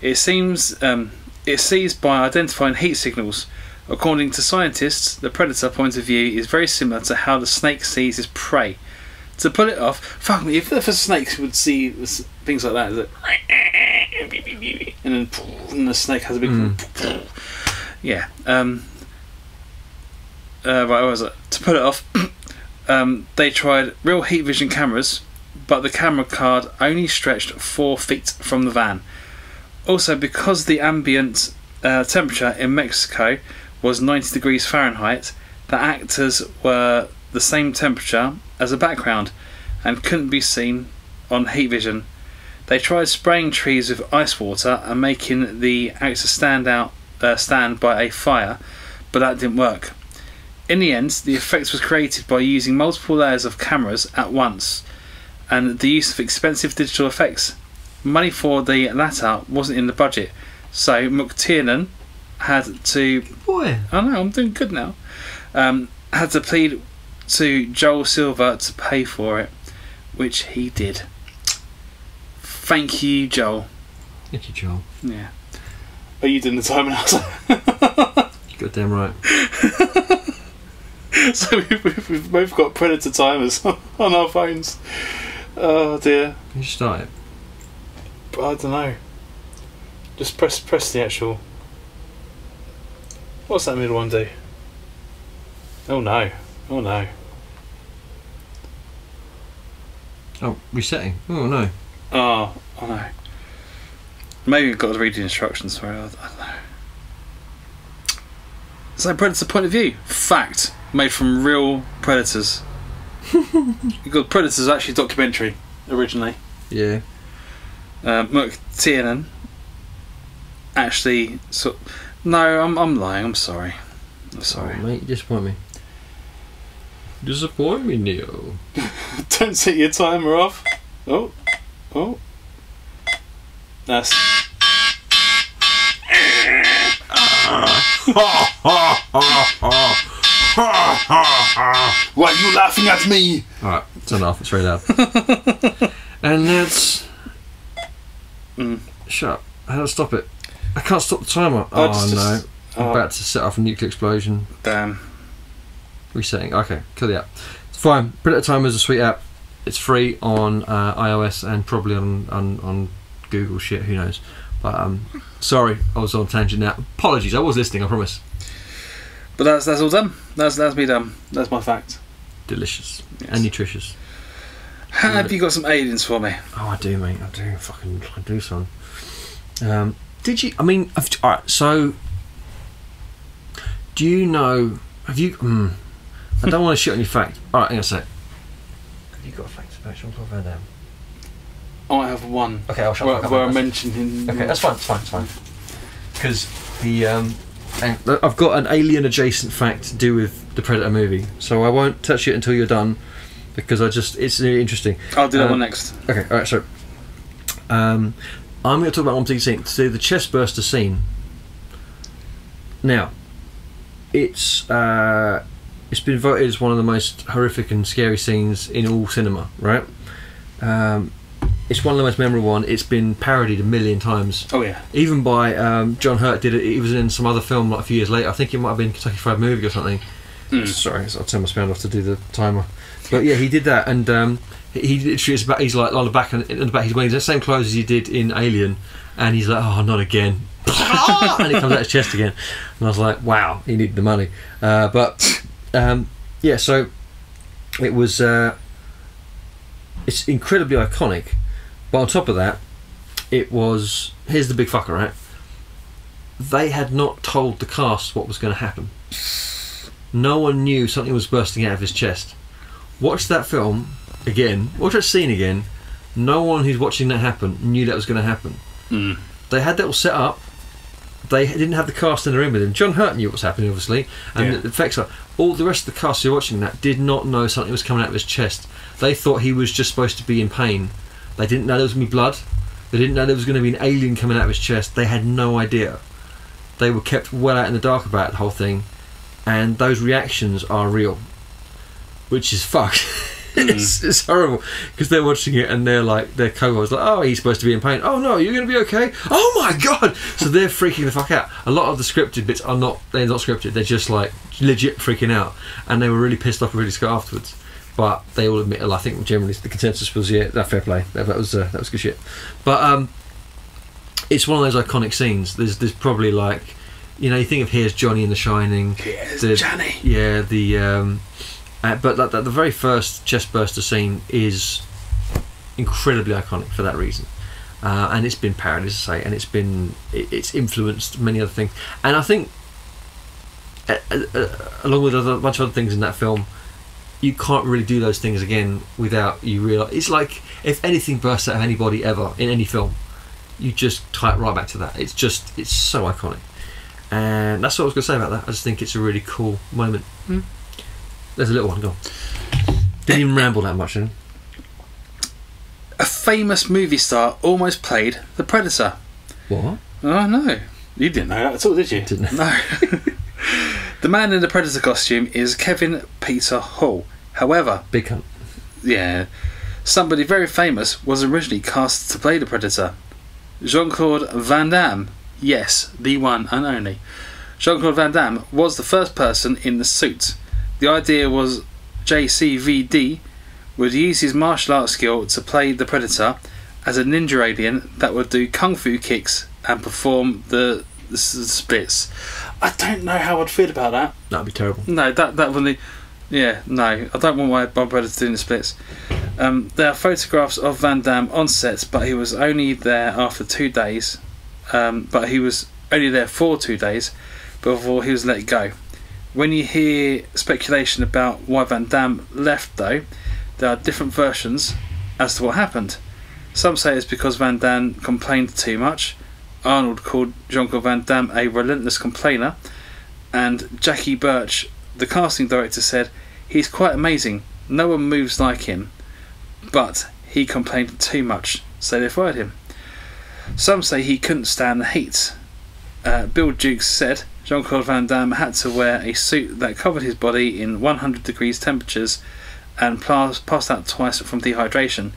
It sees by identifying heat signals. According to scientists, the Predator point of view is very similar to how the snake sees his prey. To pull it off, fuck me, if a snake would see things like that, and then the snake has a big... Yeah. Right, what was it? To pull it off, they tried real heat vision cameras, but the camera card only stretched 4 feet from the van. Also, because the ambient temperature in Mexico was 90 degrees Fahrenheit, the actors were the same temperature as the background and couldn't be seen on heat vision. They tried spraying trees with ice water and making the actors stand by a fire, but that didn't work. In the end, the effect was created by using multiple layers of cameras at once and the use of expensive digital effects. Money for the latter wasn't in the budget, so McTiernan had to... Boy. I know, I'm doing good now. Had to plead to Joel Silver to pay for it, which he did. Thank you, Joel. Thank you, Joel. Yeah. Are you doing the time now? Goddamn right. So we've both got Predator timers on our phones. Oh dear. Can you start it? I don't know. Just press the actual... What's that middle one do? Oh no. Oh no. Oh, resetting. Oh no. Oh, I know. Maybe you've got to read the instructions for it. I don't know. So Predator point of view. Fact. Made from real predators. You've got Predators actually documentary originally. Yeah. McTiernan actually no, I'm lying, I'm sorry. I'm sorry. Oh, mate, you disappoint me. Disappoint me, Neo. Don't set your timer off. Oh. That's why are you laughing at me? Alright, it's enough, it's very loud. And that's shut up. How do I stop it? I can't stop the timer. I'm about to set off a nuclear explosion. Damn. Resetting. Okay, kill the app. It's fine. Predator Timer is a sweet app. It's free on iOS and probably on Google shit, who knows. But sorry, I was on a tangent now. Apologies, I was listening, I promise. But that's all done. That's me done. That's my fact. Delicious. Yes. And nutritious. Have you got some aliens for me? Oh, I do, mate. I do, son. Did you? I mean, alright. So, do you know? Have you? I don't want to shit on your fact. Alright, hang on a sec. Have you got a fact about Jean-Claude Van Damme? I have one. Okay, I'll shut up. Where I mentioned him. Okay, that's fine. Because I've got an alien adjacent fact to do with the Predator movie, so I won't touch it until you're done, because it's really interesting. I'll do that one next. Okay, alright, so I'm going to talk about one particular scene, so the chest burster scene. Now, it's been voted as one of the most horrific and scary scenes in all cinema, right? It's one of the most memorable ones. It's been parodied a million times. Oh yeah. Even by John Hurt did it. He was in some other film like a few years later. I think it might have been Kentucky Fried Movie or something. Sorry, I'll turn my sound off to do the timer. But yeah, he did that, and he literally he's like on the back, and in the back he's wearing the same clothes as he did in Alien, and he's like, oh, not again. And he comes out his chest again, and I was like, wow, he needed the money. Yeah, so it was. It's incredibly iconic, but on top of that, it was. Here's the big fucker, right? They had not told the cast what was going to happen. No one knew something was bursting out of his chest. Watch that film again. Watch that scene again. No one who's watching that happen knew that was going to happen. They had that all set up. They didn't have the cast in the room with him. John Hurt knew what was happening, obviously, and the effects are. All the rest of the cast who were watching that did not know something was coming out of his chest. They thought he was just supposed to be in pain. They didn't know there was going to be blood. They didn't know there was going to be an alien coming out of his chest. They had no idea. They were kept well out in the dark about the whole thing, and those reactions are real, which is fucked. It's horrible, because they're watching it and they're like, their co-host like, oh, he's supposed to be in pain. Oh no, you're going to be okay. Oh my god! So they're freaking the fuck out. A lot of the scripted bits are not. They're not scripted. They're just like legit freaking out, and they were really pissed off with Ridley Scott afterwards. But they all admit. I think generally the consensus was fair play. That was good shit. But it's one of those iconic scenes. There's probably like, you think of Here's Johnny in The Shining. Here's Johnny. Yeah, but the very first chest burster scene is incredibly iconic for that reason, and it's been parodied, as I say, and it's influenced many other things. And I think, along with a bunch of other things in that film, you can't really do those things again without you realise. It's like if anything bursts out of anybody ever in any film, you just tie it right back to that. It's so iconic, and that's what I was going to say about that. I just think it's a really cool moment. There's a little one, go on. Didn't even ramble that much then. A famous movie star almost played the Predator. What? Oh no, you didn't know that at all, did you? Didn't. No. The man in the Predator costume is Kevin Peter Hall. However, big cunt. Yeah, somebody very famous was originally cast to play the Predator. Jean-Claude Van Damme. Yes, the one and only. Jean-Claude Van Damme was the first person in the suit. The idea was JCVD would use his martial arts skill to play the Predator as a ninja alien that would do kung fu kicks and perform the splits. I don't know how I'd feel about that. That'd be terrible. No, that wouldn't. Yeah, no, I don't want my Predator doing the splits. There are photographs of Van Damme on set, but he was only there after 2 days. But he was only there for 2 days before he was let go. When you hear speculation about why Van Damme left, though, there are different versions as to what happened. Some say it's because Van Damme complained too much. Arnold called Jean-Claude Van Damme a relentless complainer, and Jackie Birch, the casting director, said he's quite amazing. No one moves like him, but he complained too much, so they fired him. Some say he couldn't stand the heat. Bill Dukes said Jean-Claude Van Damme had to wear a suit that covered his body in 100 degrees temperatures and passed out twice from dehydration.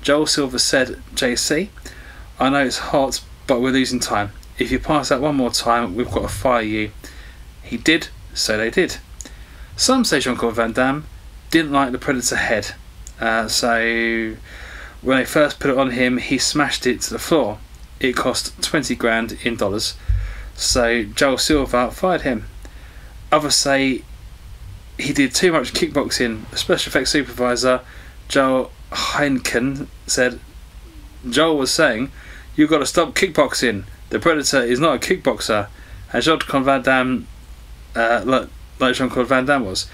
Joel Silver said, JC, I know it's hot, but we're losing time. If you pass out one more time, we've got to fire you. He did, so they did. Some say Jean-Claude Van Damme didn't like the Predator head, so when they first put it on him, he smashed it to the floor. It cost 20 grand in dollars, so Joel Silver fired him. Others say he did too much kickboxing. A special effects supervisor, Joel Heineken, said Joel was saying, "You've got to stop kickboxing. The Predator is not a kickboxer." And Jean-Claude Van Damme, like Jean-Claude Van Damme was.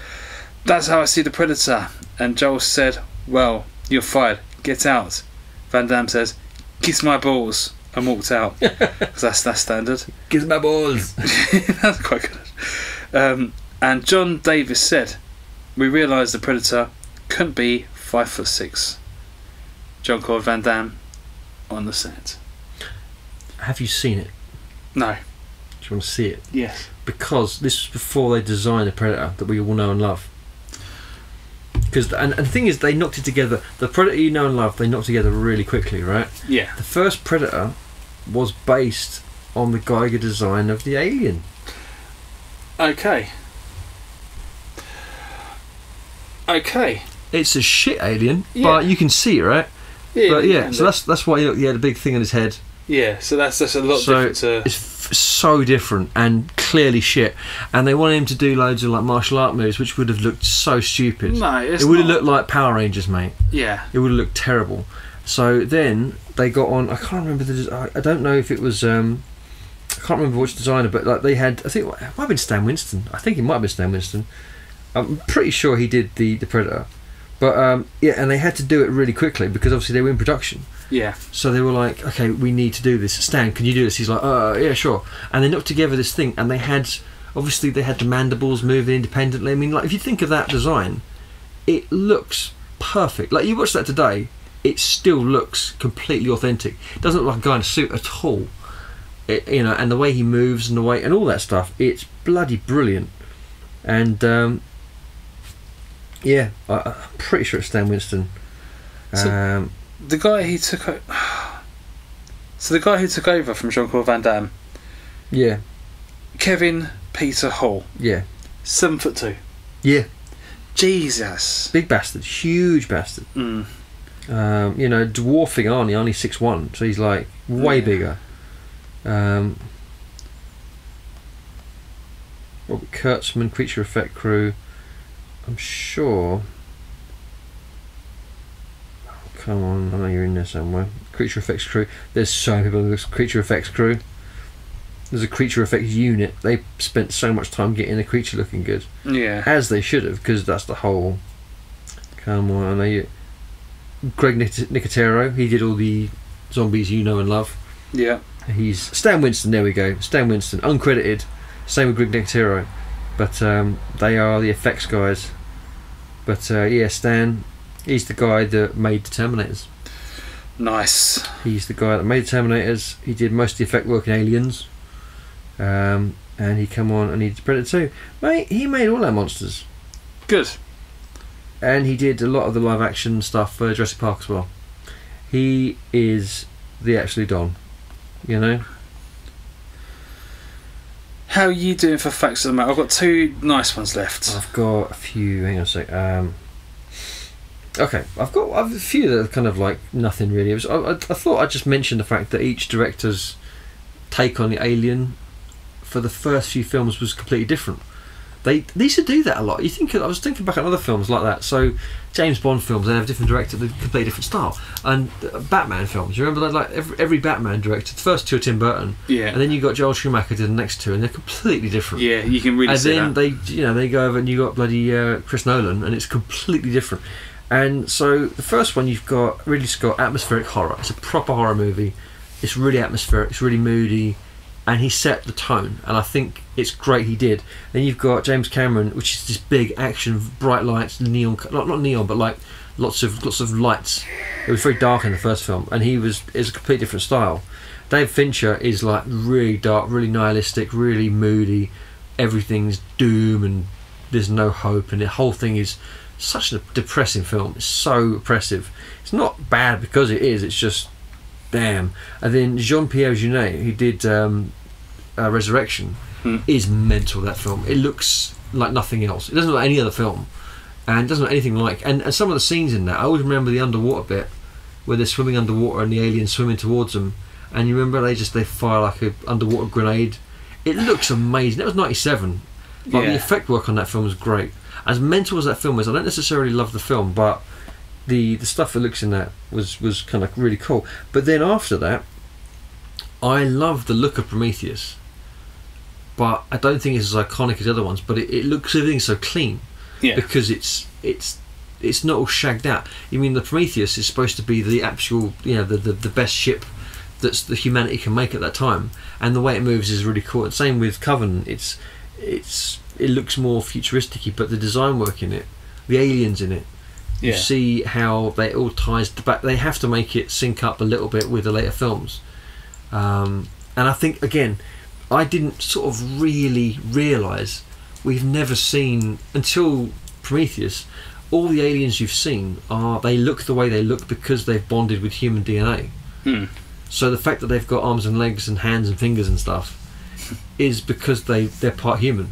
"That's how I see the Predator." And Joel said, "Well, you're fired. Get out." Van Damme says, "Kiss my balls," and walked out. Because that's standard. Kiss my balls. That's quite good. And John Davis said, "We realised the Predator couldn't be 5'6". Jean-Claude Van Damme on the set. Have you seen it? No. Do you want to see it? Yes. Because this was before they designed the Predator that we all know and love. Because and the thing is, they knocked it together. The Predator you know and love, they knocked together really quickly, right? Yeah. The first Predator was based on the Geiger design of the Alien. Okay. It's a shit alien, Yeah. but you can see it, right? Yeah. But yeah, so that's why he had a big thing on his head. Yeah. So that's a lot different to. It's so different and clearly shit. And they wanted him to do loads of like martial art moves, which would have looked so stupid. No, it would have looked like Power Rangers, mate. Yeah. It would have looked terrible. So then they got on. I can't remember I don't know if it was. I can't remember which designer, but like they had. I think it might have been Stan Winston. I think it might have been Stan Winston. I'm pretty sure he did the Predator. But yeah, and they had to do it really quickly because obviously they were in production. Yeah. So they were like, okay, we need to do this. Stan, can you do this? He's like, yeah, sure. And they knocked together this thing, and they had the mandibles moving independently. I mean, like if you think of that design, it looks perfect. Like you watch that today, it still looks completely authentic. It doesn't look like a guy in a suit at all. And the way he moves and the way and all that stuff, it's bloody brilliant. And yeah, I'm pretty sure it's Stan Winston. The guy who took over from Jean-Claude Van Damme. Yeah. Kevin Peter Hall. Yeah. 7'2". Yeah. Jesus. Big bastard, huge bastard. Mm. Dwarfing Arnie, only 6'1", so he's like way bigger. Robert Kurtzman, Creature Effect crew. I'm sure. Oh, come on, I know you're in there somewhere. Creature Effects crew. There's so many people in this Creature Effects crew. There's a Creature Effects unit. They spent so much time getting the creature looking good. Yeah. As they should have, because that's the whole. Come on, I know you. Greg Nicotero. He did all the zombies you know and love. Yeah. He's Stan Winston. There we go. Stan Winston, uncredited. Same with Greg Nicotero. But they are the effects guys. But yeah, Stan, he's the guy that made the Terminators. Nice. He's the guy that made the Terminators. He did most of the effect work in Aliens. And he come on and he did Predator 2. Mate, he made all our monsters. Good. And he did a lot of the live action stuff for Jurassic Park as well. He is the absolute Don. You know? How are you doing for facts of the matter? I've got 2 nice ones left. I've got a few. Hang on a sec. Okay, I've got a few that are kind of like nothing really. I thought I'd just mention the fact that each director's take on the Alien for the first few films was completely different. They used to do that a lot. I was thinking back at other films like that. So James Bond films, they have a different director, they completely different style. And Batman films, you remember that? Like every Batman director, the first two are Tim Burton, and then you got Joel Schumacher did the next two, and they're completely different. Yeah, you can really see that. And then they go over and you got bloody Chris Nolan, and it's completely different. And so the first one, you've got Ridley Scott, atmospheric horror. It's a proper horror movie. It's really atmospheric. It's really moody. And he set the tone, and I think it's great he did. Then you've got James Cameron, which is this big action, bright lights, neon, not neon, but like lots of lights. It was very dark in the first film, and it's a completely different style. David Fincher is like really dark, really nihilistic, really moody. Everything's doom, and there's no hope, and the whole thing is such a depressing film. It's so oppressive. It's not bad because it is. It's just damn. And then Jean-Pierre Jeunet, who did Resurrection, is mental. That film, it looks like nothing else. It doesn't look like any other film, and it doesn't look anything like. And some of the scenes in that, I always remember the underwater bit where they're swimming underwater and the aliens swimming towards them. And you remember they fire like a underwater grenade. It looks amazing. That was '97, but the effect work on that film was great. As mental as that film was, I don't necessarily love the film, but the stuff that looks in that was kind of really cool. But then after that, I love the look of Prometheus, but I don't think it's as iconic as other ones. But it looks, everything's so clean, because it's not all shagged out. You mean the Prometheus is supposed to be the actual, the best ship that humanity can make at that time, and the way it moves is really cool. And same with Covenant. It looks more futuristic-y, but the design work in it, the aliens in it, you see how they all ties back. They have to make it sync up a little bit with the later films. And I think, again, I didn't sort of really realise we've never seen, until Prometheus, all the aliens you've seen they look the way they look because they've bonded with human DNA. So the fact that they've got arms and legs and hands and fingers and stuff is because they're part human.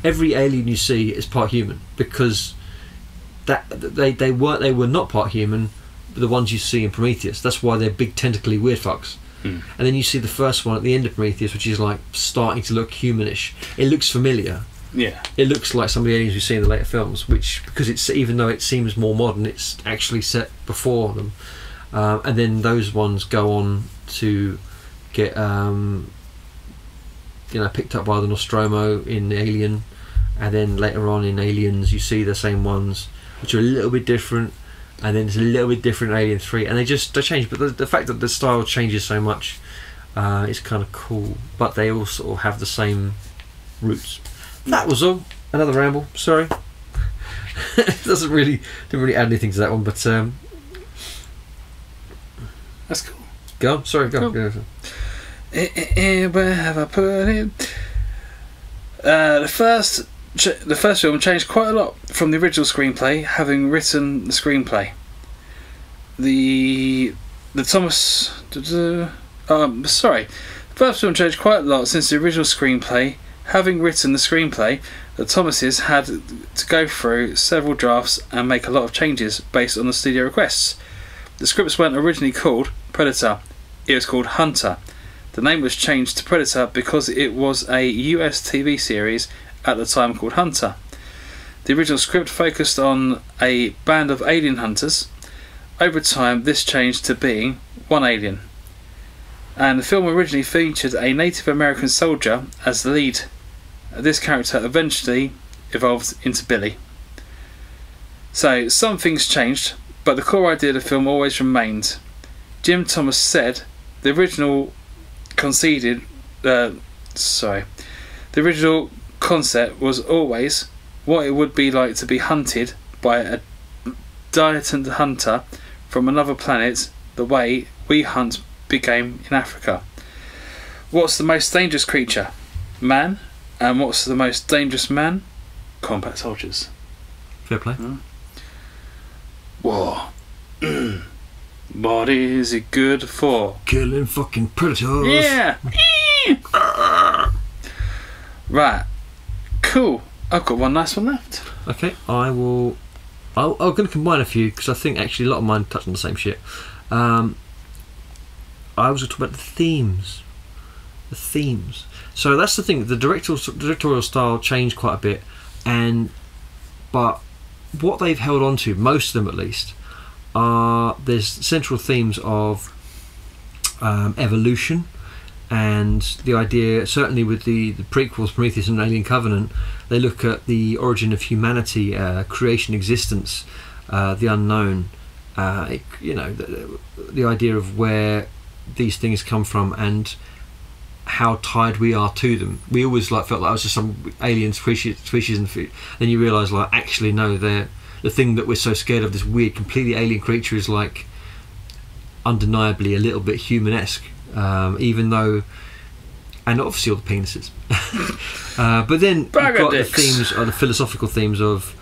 Every alien you see is part human, because that they were not part human, the ones you see in Prometheus. That's why they're big tentacly weird fucks. And then you see the first one at the end of Prometheus, which is like starting to look humanish. It looks familiar. It looks like some of the aliens we see in the later films, which, because it's, even though it seems more modern, it's actually set before them. And then those ones go on to get picked up by the Nostromo in Alien, and then later on in Aliens you see the same ones, which are a little bit different, and then it's a little bit different in Alien 3, and they change. But the fact that the style changes so much is kind of cool, but they all sort of have the same roots. That was all. Another ramble, sorry. Didn't really add anything to that one, but that's cool. Go on, sorry, go. Cool. Where have I put it? The first film changed quite a lot from the original screenplay, having written the screenplay. The first film changed quite a lot since the original screenplay, having written the screenplay. The Thomases had to go through several drafts and make a lot of changes based on the studio requests. The scripts weren't originally called Predator, it was called Hunter. The name was changed to Predator because it was a US TV series at the time called Hunter. The original script focused on a band of alien hunters. Over time, this changed to being one alien. And the film originally featured a Native American soldier as the lead. This character eventually evolved into Billy. So, some things changed, but the core idea of the film always remained. Jim Thomas said the original the original concept was always what it would be like to be hunted by a dilettante hunter from another planet, the way we hunt big game in Africa. What's the most dangerous creature? Man. And what's the most dangerous man? Combat soldiers. Fair play. War. What is it good for? Killing fucking predators. Yeah. Right. Cool. I've got one nice one left. Okay, I'm going to combine a few because I think actually a lot of mine touch on the same shit. I was going to talk about the themes. the themes. So that's the thing. The directorial style changed quite a bit, but what they've held on to, most of them at least, are there's central themes of evolution, and the idea, certainly with the prequels, Prometheus and Alien Covenant, they look at the origin of humanity, creation, existence, the unknown, the idea of where these things come from and how tied we are to them. We always felt like it was just some alien species, and then you realise actually no, they're the thing that we're so scared of, this weird, completely alien creature, is undeniably a little bit human-esque, even though, and obviously all the penises. But then you've got the themes, or the philosophical themes of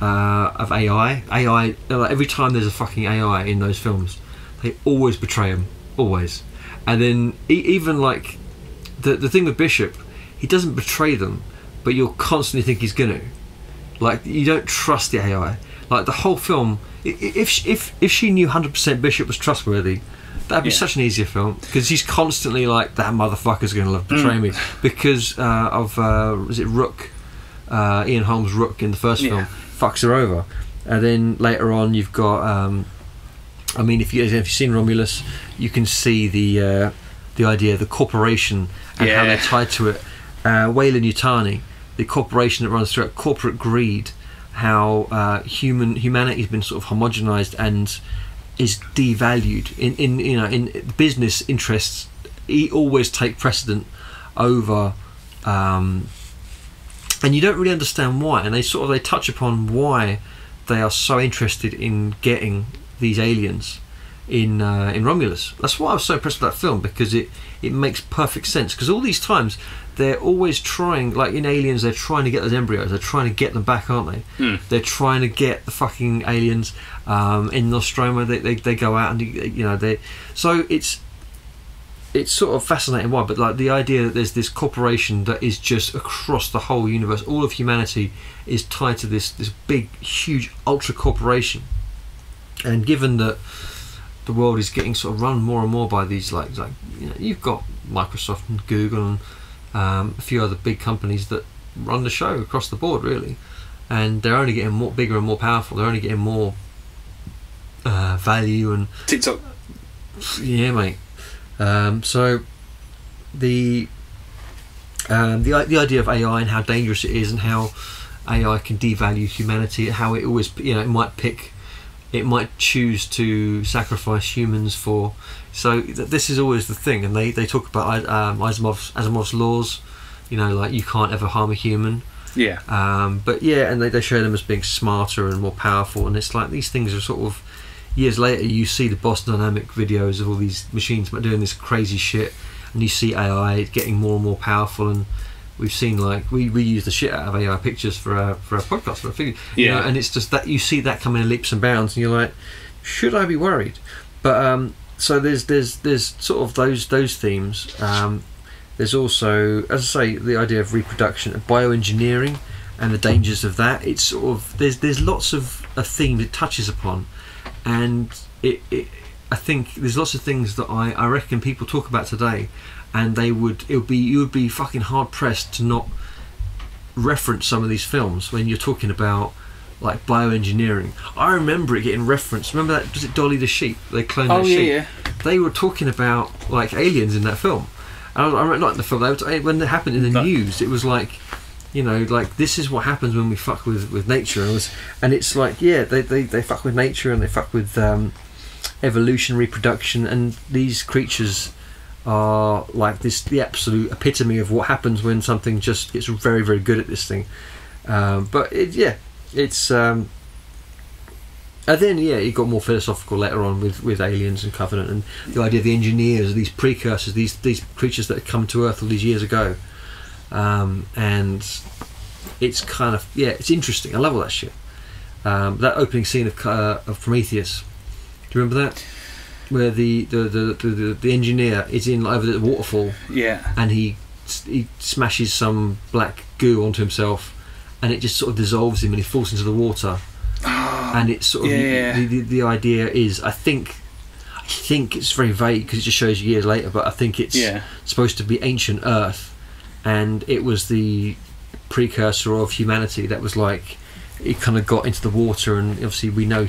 AI. Every time there's a fucking AI in those films, they always betray them, always. And then even the thing with Bishop, he doesn't betray them, but you'll constantly think he's gonna. You don't trust the AI. The whole film, if she knew 100% Bishop was trustworthy, that'd be such an easier film, because he's constantly that motherfucker's gonna betray me, because of was it Rook, Ian Holmes' Rook in the first film fucks her over, and then later on you've got if you've seen Romulus, you can see the idea of the corporation and how they're tied to it. Weyland-Yutani, the corporation that runs through it, corporate greed, how humanity's been sort of homogenized and is devalued in business interests. Always take precedent over, and you don't really understand why. And they touch upon why they are so interested in getting these aliens in Romulus. That's why I was so impressed with that film, because it makes perfect sense. Because all these times they're always trying, in Aliens, they're trying to get those embryos, they're trying to get them back, aren't they? They're trying to get the fucking aliens. In Nostromo, they go out and so it's sort of fascinating why, but the idea that there's this corporation that is just across the whole universe, all of humanity is tied to this big, huge, ultra corporation. And given that the world is getting sort of run more and more by these you've got Microsoft and Google and a few other big companies that run the show across the board, really, and they're only getting bigger and more powerful. They're only getting more value and TikTok. Yeah, mate. So the idea of AI and how dangerous it is, and how AI can devalue humanity, how it always it might choose to sacrifice humans for. So this is always the thing, and they talk about Asimov's laws. You can't ever harm a human. Yeah. But and they show them as being smarter and more powerful, and it's these things are sort of, years later you see the Boston Dynamic videos of all these machines doing this crazy shit, and you see AI getting more and more powerful, and we've seen we use the shit out of AI pictures for our podcast, for a figure, and it's just that you see that coming in leaps and bounds, and you're like, should I be worried? But so there's sort of those themes. There's also, as I say, the idea of reproduction and bioengineering and the dangers of that. It's sort of there's lots of a theme it touches upon, and I think there's lots of things that I reckon people talk about today, and you would be fucking hard pressed to not reference some of these films when you're talking about bioengineering. I remember it getting referenced. Remember that? Was it Dolly the sheep? They cloned that sheep. Yeah. They were talking about aliens in that film. And I remember, not in the film. When it happened in the news, it was this is what happens when we fuck with nature. And it's they fuck with nature, and they fuck with evolution, reproduction, and these creatures are the absolute epitome of what happens when something just gets very, very good at this thing. It's and then it got more philosophical later on with Aliens and Covenant, and the idea of the engineers, these precursors, these creatures that had come to Earth all these years ago, and it's kind of it's interesting. I love all that shit. That opening scene of Prometheus, do you remember that? Where the engineer is in over the waterfall, and he smashes some black goo onto himself, and it just sort of dissolves him, and he falls into the water. And it's sort of the idea is, I think think it's very vague because it just shows you years later, but I think it's supposed to be ancient Earth, and it was the precursor of humanity. That was like, it kind of got into the water, and obviously we know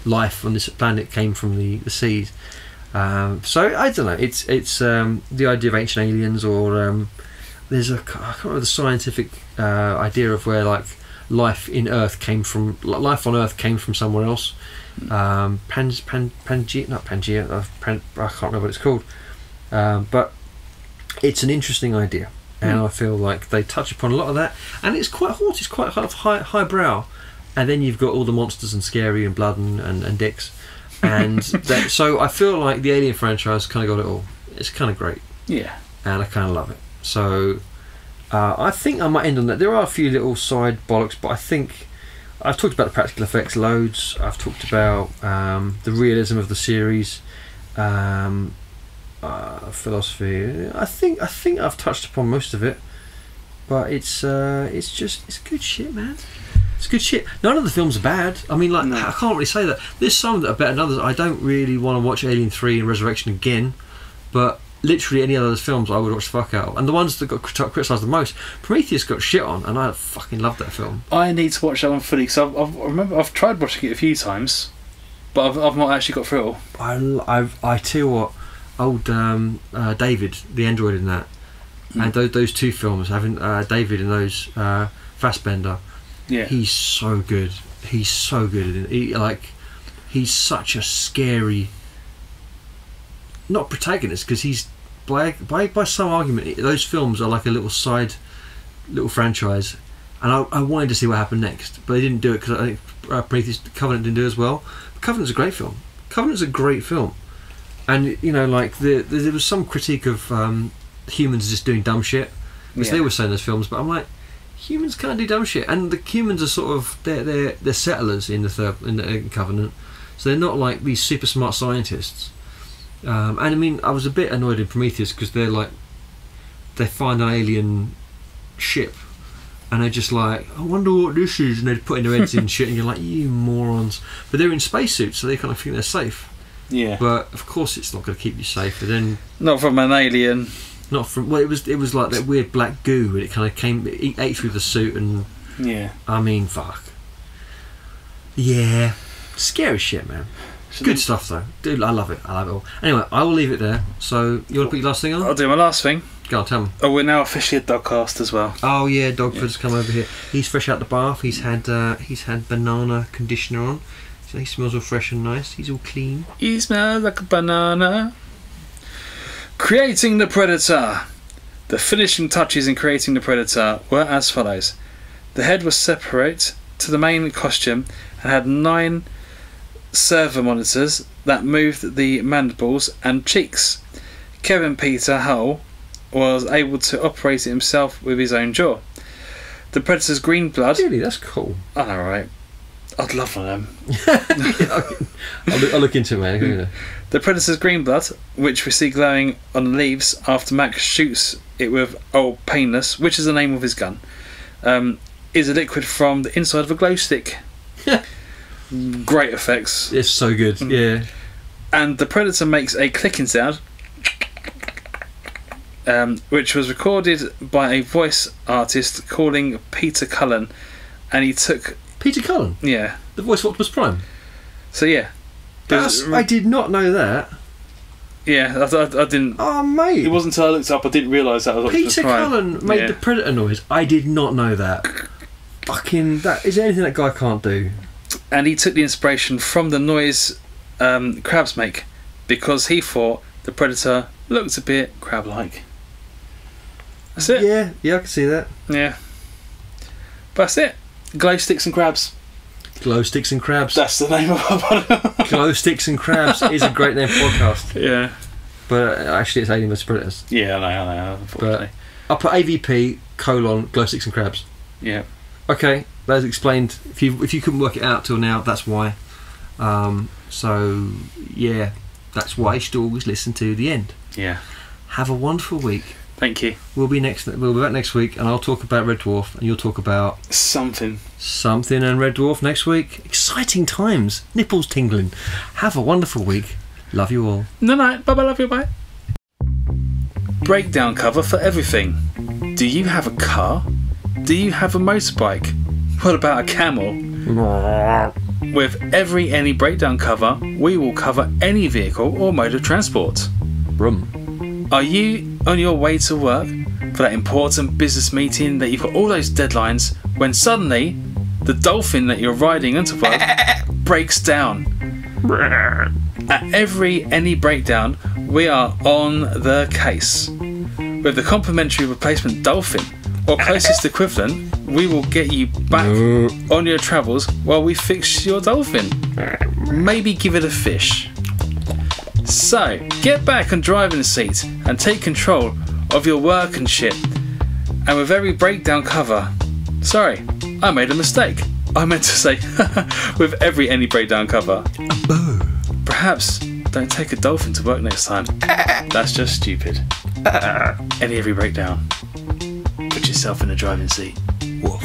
life on this planet came from the seas. So I don't know, it's the idea of ancient aliens, or there's I can't remember the scientific idea of where like life on Earth came from somewhere else. Not Pangea, I can't remember what it's called, but it's an interesting idea, and I feel like they touch upon a lot of that, and it's quite haughty, it's quite kind of highbrow, and then you've got all the monsters and scary and blood and dicks, and so I feel like the Alien franchise kind of got it all. It's kind of great, and I kind of love it. So I think I might end on that. There are a few little side bollocks, but I think I've talked about the practical effects loads. I've talked about the realism of the series, philosophy. I think I've touched upon most of it, but it's good shit, man. It's good shit. None of the films are bad. I mean, like, no. I can't really say that. There's some that are better than others. I don't really want to watch Alien 3 and Resurrection again, but literally any of those films I would watch the fuck out of. And the ones that got criticised the most, Prometheus got shit on, and I fucking loved that film. I need to watch that one fully, because I remember I've tried watching it a few times, but I've not actually got through it all. I tell you what, old David, the android in that, and those two films, having David and those Fassbender, he's so good. He's so good at it. He's such a scary, not protagonist, because he's by some argument those films are like a little franchise, and I wanted to see what happened next, but they didn't do it because I think Prometheus, Covenant didn't do it as well. Covenant's a great film. And you know, like there was some critique of humans just doing dumb shit, which they were saying in those films, but I'm like, humans can't do dumb shit, and the humans are sort of they're settlers in the Covenant, so they're not like these super smart scientists. And I mean, I was a bit annoyed in Prometheus because they find an alien ship, and they're just like, I wonder what this is, and they're putting their heads in shit, and you're like, you morons. But they're in spacesuits, so they kind of think they're safe. Yeah. But of course, it's not going to keep you safe. But then, not from an alien. Not from. Well, it was like that weird black goo, and it kind of it ate through the suit, and I mean, fuck. Yeah, scary shit, man. Good stuff though, dude. I love it all. Anyway, I will leave it there. So you want to put your last thing on? I'll do my last thing. Go on, tell me. Oh, we're now officially a Dogcast as well. Oh yeah, Dogford's come over here. He's fresh out the bath. He's had banana conditioner on, so he smells all fresh and nice. He's all clean. He smells like a banana. Creating the Predator. The finishing touches in creating the Predator were as follows: the head was separate to the main costume and had 9 servo monitors that moved the mandibles and cheeks. Kevin Peter Hull was able to operate it himself with his own jaw. The Predator's green blood. Really, that's cool. I know, right? I'd love one of them. I'll look into it, man. The Predator's green blood, which we see glowing on the leaves after Max shoots it with Old Painless, which is the name of his gun, is a liquid from the inside of a glow stick. Great effects. It's so good, yeah. And the Predator makes a clicking sound, which was recorded by a voice artist calling Peter Cullen, and he took... Peter Cullen? Yeah. The voice of Optimus Prime? So yeah. I did not know that. Yeah, I didn't... Oh, mate. It wasn't until I looked up I didn't realise that was Optimus Peter Prime. Cullen made the Predator noise. I did not know that. Fucking... Is there anything that guy can't do? And he took the inspiration from the noise crabs make, because he thought the Predator looked a bit crab-like. That's it. Yeah, I can see that. Yeah. But that's it. Glow sticks and crabs. Glow sticks and crabs. That's the name of our podcast. Glow sticks and crabs is a great name for podcast. Yeah. But actually, it's Alien vs Predators. Yeah, I know. Unfortunately. But I'll put AVP : glow sticks and crabs. Yeah. Okay, that's explained. If you couldn't work it out till now, that's why. So yeah, that's why you should always listen to the end. Yeah. Have a wonderful week. Thank you. We'll be back next week, and I'll talk about Red Dwarf, and you'll talk about something and Red Dwarf next week. Exciting times. Nipples tingling. Have a wonderful week. Love you all. Night. Bye bye. Love you. Bye. Breakdown cover for everything. Do you have a car? Do you have a motorbike? What about a camel? With any breakdown cover, we will cover any vehicle or mode of transport. Brum. Are you on your way to work for that important business meeting that you've got all those deadlines when suddenly the dolphin that you're riding into work breaks down? At any breakdown, we are on the case. With the complimentary replacement dolphin or closest equivalent, we will get you back on your travels while we fix your dolphin. Maybe give it a fish. So, get back on driving seat and take control of your work and shit. And with every breakdown cover... Sorry, I made a mistake. I meant to say, with any breakdown cover. Perhaps don't take a dolphin to work next time. That's just stupid. Every breakdown. Put yourself in the driving seat. Woof.